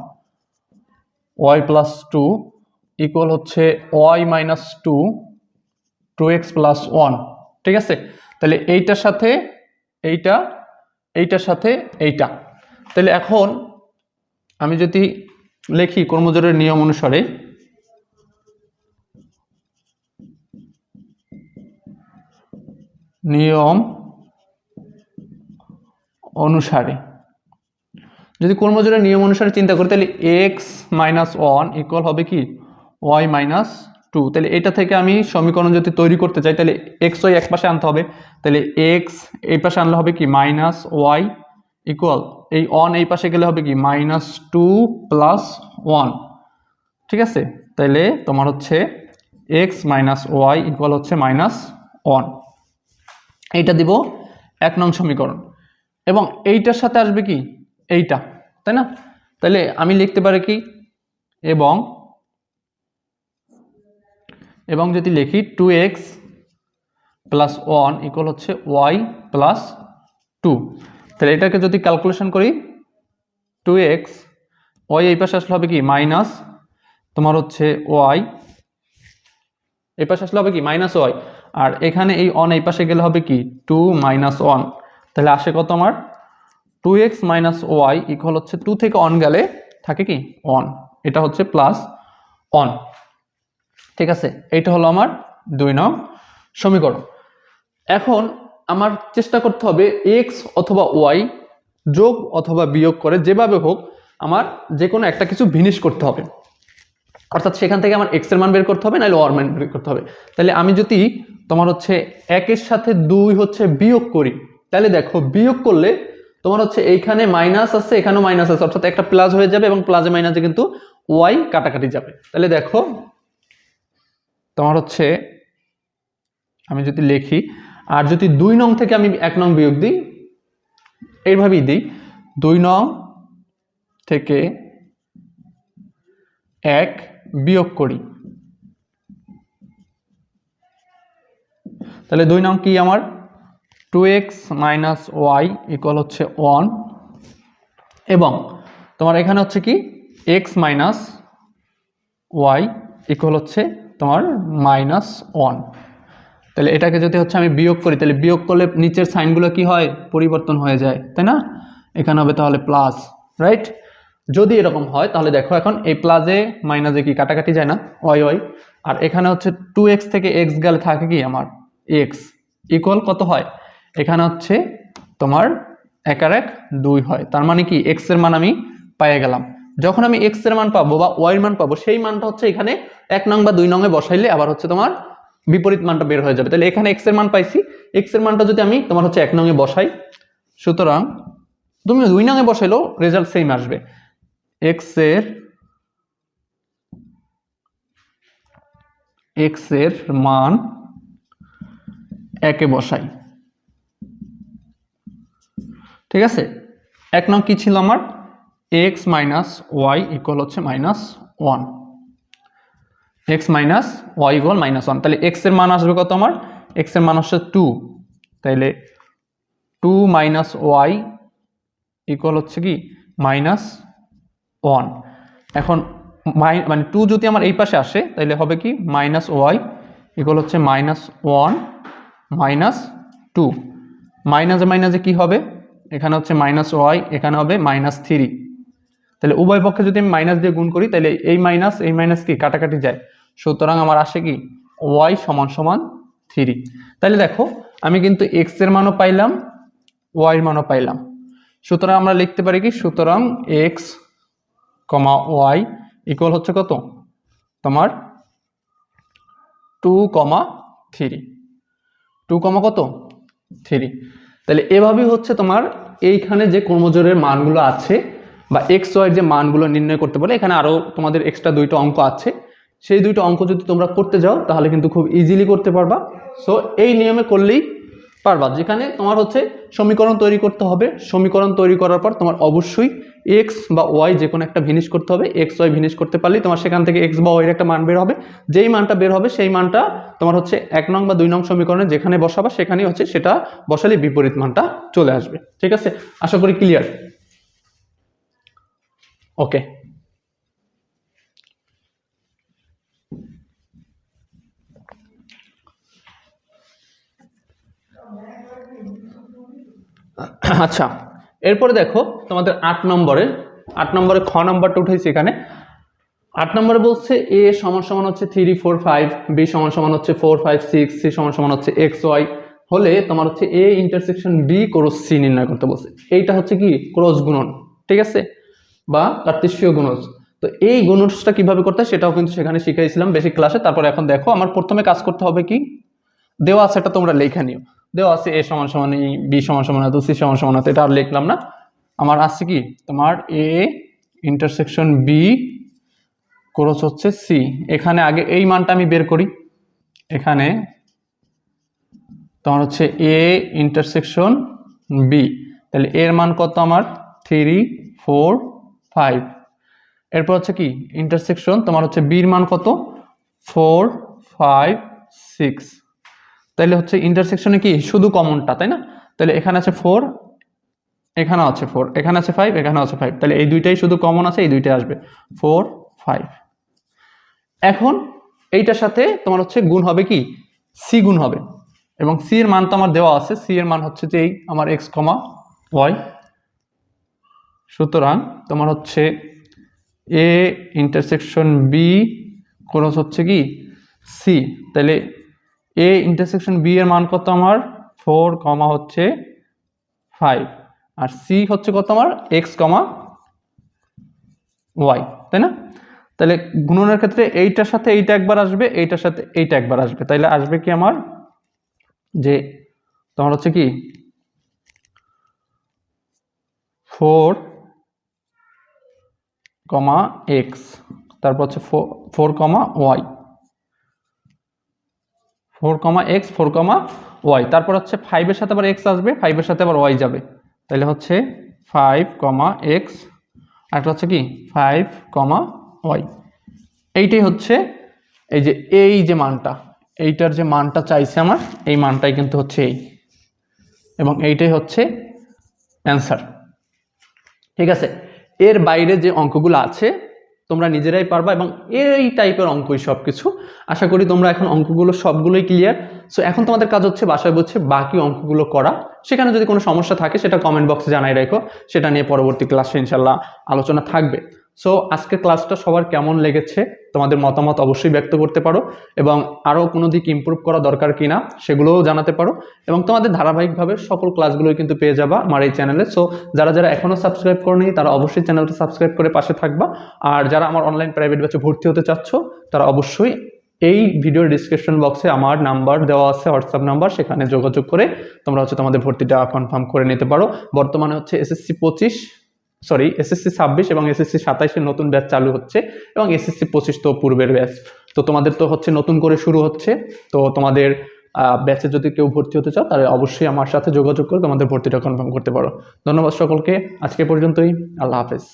y plus 2 equal হচ্ছে ওয়াই মাইনাস 2 2x প্লাস 1, ঠিক আছে? তাহলে এইটার সাথে এইটা, এইটার সাথে এইটা। তাহলে এখন আমি যদি লিখি কর্মজোড়ের নিয়ম অনুসারে, নিয়ম অনুসারে যদি কর্মজোড়ের নিয়ম অনুসারে চিন্তা করি তাহলে এক্স মাইনাস 1 ইকুয়াল হবে কি ওয়াই মাইনাস 2। তাহলে এটা থেকে আমি সমীকরণ যদি তৈরি করতে চাই তাহলে এক্স ওয়াই এক পাশে আনতে হবে। তাহলে এক্স এই পাশে আনলে হবে কি মাইনাস ওয়াই ইকুয়াল এই 1 এই পাশে গেলে হবে কি মাইনাস 2 প্লাস 1, ঠিক আছে? তাহলে তোমার হচ্ছে এক্স মাইনাস ওয়াই ইকুয়াল হচ্ছে মাইনাস 1, এইটা দিব 1 নং সমীকরণ। এবং এইটার সাথে আসবে কি এইটা, তাই না? তাহলে আমি লিখতে পারি কি এবং যদি লিখি 2x প্লাস 1 ইকুয়াল হচ্ছে y প্লাস 2। তাহলে এটাকে যদি ক্যালকুলেশন করি 2x y এই পাশে আসলে হবে কি মাইনাস তোমার হচ্ছে y, এই পাশে আসলে হবে কি মাইনাস y, আর এখানে এই 1 এই পাশে গেলে হবে কি 2 মাইনাস 1। তাহলে আসে কত আমার 2x মাইনাস ওয়াই ইকুয়াল হচ্ছে 2 থেকে 1 গেলে থাকে কি 1, এটা হচ্ছে প্লাস 1, ঠিক আছে? এইটা হলো আমার 2 নং সমীকরণ। এখন আমার চেষ্টা করতে হবে x অথবা y যোগ অথবা বিয়োগ করে যেভাবে হোক আমার যে কোনো একটা কিছু ভিনিশ করতে হবে, অর্থাৎ সেখান থেকে আমার x এর মান বের করতে হবে, নাহলে y এর মান বের করতে হবে। তাহলে আমি যদি তোমার হচ্ছে 1 এর সাথে 2 হচ্ছে বিয়োগ করি, তাহলে দেখো বিয়োগ করলে তোমার হচ্ছে এইখানে মাইনাস আছে এখানেও মাইনাস আছে, অর্থাৎ একটা প্লাস হয়ে যাবে এবং প্লাসে মাইনাসে কিন্তু ওয়াই কাটাকাটি যাবে। তাহলে দেখো তোমার হচ্ছে আমি যদি লিখি, আর যদি 2 নং থেকে আমি 1 নং বিয়োগ দিই, এইভাবেই দিই 2 নং থেকে 1 বিয়োগ করি, তাহলে 2 নং কি আমার 2x মাইনাস ওয়াই ইকুয়াল হচ্ছে 1, এবং তোমার এখানে হচ্ছে কি x মাইনাস ওয়াই ইকুয়াল হচ্ছে তোমার মাইনাস 1। তাহলে এটাকে যদি হচ্ছে আমি বিয়োগ করি, তাহলে বিয়োগ করলে নিচের সাইনগুলো কি হয় পরিবর্তন হয়ে যায়, তাই না? এখানে হবে তাহলে প্লাস, রাইট? যদি এরকম হয় তাহলে দেখো এখন এই প্লাসে মাইনাসে কি কাটাকাটি যায় না ওয়াই ওয়াই, আর এখানে হচ্ছে 2x থেকে x গেলে থাকে কি আমার x ইকুয়াল কত হয়, এখানে হচ্ছে তোমার 1 আর 1 2 হয়। তার মানে কি x এর মান আমি পেয়ে গেলাম। যখন আমি x এর মান পাবো বা y এর মান পাবো সেই মানটা হচ্ছে এখানে 1 নং বা 2 নং এ বসাইলে আবার হচ্ছে তোমার বিপরীত মানটা বের হয়ে যাবে। তাহলে এখানে x এর মান পাইছি, x এর মানটা যদি আমি তোমার হচ্ছে 1 নং এ বসাই, সুতরাং তুমি 2 নং এ বসাইলেও রেজাল্ট সেম আসবে। x এর মান 1 এ বসাই, ঠিক আছে? 1 নং কি ছিল আমার x মাইনাস ওয়াই ইকুয়াল হচ্ছে minus 1, x minus y equal minus 1। তাহলে x এর মান আসবে কত আমার, x এর মান হচ্ছে 2, তাহলে 2 মাইনাস ওয়াই ইকুয়াল হচ্ছে কি মাইনাস 1। এখন মানে 2 যদি আমার এই পাশে আসে তাহলে হবে কি মাইনাস ওয়াই ইকুয়াল হচ্ছে মাইনাস 1 মাইনাস 2, মাইনাসে মাইনাসে কি হবে, এখানে হচ্ছে মাইনাস ওয়াই, এখানে হবে মাইনাস 3। তাহলে উভয় পক্ষে যদি আমি মাইনাস দিয়ে গুণ করি তাহলে এই মাইনাস কি কাটাকাটি যায়, সুতরাং আমার আসে কি ওয়াই সমান সমান 3। তাহলে দেখো আমি কিন্তু এক্স এর মানও পাইলাম, ওয়াই এর মানও পাইলাম। সুতরাং আমরা লিখতে পারি কি, সুতরাং এক্স কমা ওয়াই ইকুয়াল হচ্ছে কত তোমার 2,3। 2, কত 3। তাহলে এভাবেই হচ্ছে তোমার এইখানে যে ক্রমজোড়ের মানগুলো আছে বা এক্স ওয়াইয়ের যে মানগুলো নির্ণয় করতে পারে, এখানে আরও তোমাদের এক্সট্রা 2টা অঙ্ক আছে, সেই 2টা অঙ্ক যদি তোমরা করতে যাও তাহলে কিন্তু খুব ইজিলি করতে পারবা। সো এই নিয়মে করলেই পারবা, যেখানে তোমার হচ্ছে সমীকরণ তৈরি করতে হবে। সমীকরণ তৈরি করার পর তোমার অবশ্যই এক্স বা ওয়াই যে কোনো একটা ভিনিশ করতে হবে। এক্স ওয়াই ভিনিশ করতে পারলেই তোমার সেখান থেকে এক্স বা ওয়াইয়ের একটা মান বের হবে। যেই মানটা বের হবে সেই মানটা তোমার হচ্ছে 1 নং বা 2 নং সমীকরণে যেখানে বসাবা সেখানেই হচ্ছে সেটা বসালে বিপরীত মানটা চলে আসবে। ঠিক আছে, আশা করি ক্লিয়ার। ওকে, আচ্ছা এরপরে দেখো তোমাদের 8 নম্বরে খ নাম্বারটা উঠেছে। এখানে 8 নম্বরে বলছে এ সমান সমান হচ্ছে 3, 4, 5, বি সমান সমান হচ্ছে 4, 5, 6, সি সমান সমান হচ্ছে এক্স ওয়াই হলে তোমার হচ্ছে A intersection B cross C নির্ণয় করতে বলছে। এইটা হচ্ছে কি ক্রস গুণন, ঠিক আছে, বা কার্তেশীয় গুণজ। তো এই গুণজটা কিভাবে করতে হয় সেটাও কিন্তু সেখানে শিখাইছিলাম বেসিক ক্লাসে। তারপর এখন দেখো আমার প্রথমে কাজ করতে হবে কি, দেওয়া আছে এটা তোমরা লেখা নিও। দেওয়া আছে এ সমান সমান ই, বি সমান সমান এত, সি সমান সমান এত, এটা আর লিখলাম না। আমার আছে কি তোমার এ ইন্টারসেকশন বি ক্রস হচ্ছে সি। এখানে আগে এই মানটা আমি বের করি। এখানে তোমার হচ্ছে এ ইন্টারসেকশন বি, তাহলে এর মান কত আমার 3, 4, 5। এরপর হচ্ছে কি ইন্টারসেকশন তোমার হচ্ছে বির মান কত 4, 5, 6। তাহলে হচ্ছে ইন্টারসেকশনে কি শুধু কমনটা, তাই না? তাহলে এখানে আছে 4, এখানে আছে 4, এখানে আছে 5, এখানে আছে 5, তাহলে এই দুইটাই শুধু কমন আছে, এই দুইটাই আসবে 4, 5। এখন এইটার সাথে তোমার হচ্ছে গুণ হবে কি সি গুণ হবে, এবং সি এর মান তো আমার দেওয়া আছে। সি এর মান হচ্ছে যে এই আমার এক্স কমা ওয়াই। সুতরাং তোমার হচ্ছে এ ইন্টারসেকশন বি ক্রস হচ্ছে কি সি। তাহলে এ ইন্টারসেকশন বি এর মান কত আমার 4, হচ্ছে 5, আর সি হচ্ছে কত আমার এক্স কমা ওয়াই, তাই না? তাহলে গুণনের ক্ষেত্রে এইটার সাথে এইটা একবার আসবে, এইটার সাথে এইটা একবার আসবে। তাইলে আসবে কি আমার যে তোমার হচ্ছে কি 4, এক্স, তারপর হচ্ছে 4, ওয়াই, 4, এক্স, 4, ওয়াই, তারপর হচ্ছে 5 এর সাথে আবার এক্স আসবে, 5 এর সাথে আবার ওয়াই যাবে। তাহলে হচ্ছে 5, এক্স, আর একটা হচ্ছে কি 5, ওয়াই। এইটাই হচ্ছে এই যে মানটা, এইটার যে মানটা চাইছে আমার, এই মানটাই কিন্তু হচ্ছে এই, এবং এইটাই হচ্ছে অ্যান্সার। ঠিক আছে, এর বাইরে যে অঙ্কগুলো আছে তোমরা নিজেরাই পারবা, এবং এই টাইপের অঙ্কই সব কিছু। আশা করি তোমরা এখন অঙ্কগুলো সবগুলোই ক্লিয়ার। সো এখন তোমাদের কাজ হচ্ছে বাসায় বসে বাকি অঙ্কগুলো করা। সেখানে যদি কোনো সমস্যা থাকে সেটা কমেন্ট বক্সে জানাই রাখো, সেটা নিয়ে পরবর্তী ক্লাসে ইনশাল্লাহ আলোচনা থাকবে। সো আজকের ক্লাসটা সবার কেমন লেগেছে তোমাদের মতামত অবশ্যই ব্যক্ত করতে পারো, এবং আরও কোনো দিক ইমপ্রুভ করা দরকার কিনা সেগুলোও জানাতে পারো। এবং তোমাদের ধারাবাহিকভাবে সকল ক্লাসগুলোই কিন্তু পেয়ে যাবা আমার এই চ্যানেলে। সো যারা যারা এখনও সাবস্ক্রাইব করনি তারা অবশ্যই চ্যানেলটা সাবস্ক্রাইব করে পাশে থাকবা। আর যারা আমার অনলাইন প্রাইভেট ব্যাচে ভর্তি হতে চাচ্ছ তারা অবশ্যই এই ভিডিওর ডিসক্রিপশন বক্সে আমার নাম্বার দেওয়া আছে, হোয়াটসঅ্যাপ নাম্বার, সেখানে যোগাযোগ করে তোমরা হচ্ছে তোমাদের ভর্তিটা কনফার্ম করে নিতে পারো। বর্তমানে হচ্ছে এসএসসি 26 এবং এসএসসি 27-এর নতুন ব্যাচ চালু হচ্ছে, এবং এসএসসি 25 তো পূর্বের ব্যাচ। তো তোমাদের তো হচ্ছে নতুন করে শুরু হচ্ছে। তো তোমাদের ব্যাচে যদি কেউ ভর্তি হতে চাও তাহলে অবশ্যই আমার সাথে যোগাযোগ করে তোমাদের ভর্তিটা কনফার্ম করতে পারো। ধন্যবাদ সকলকে, আজকে পর্যন্তই, আল্লাহ হাফেজ।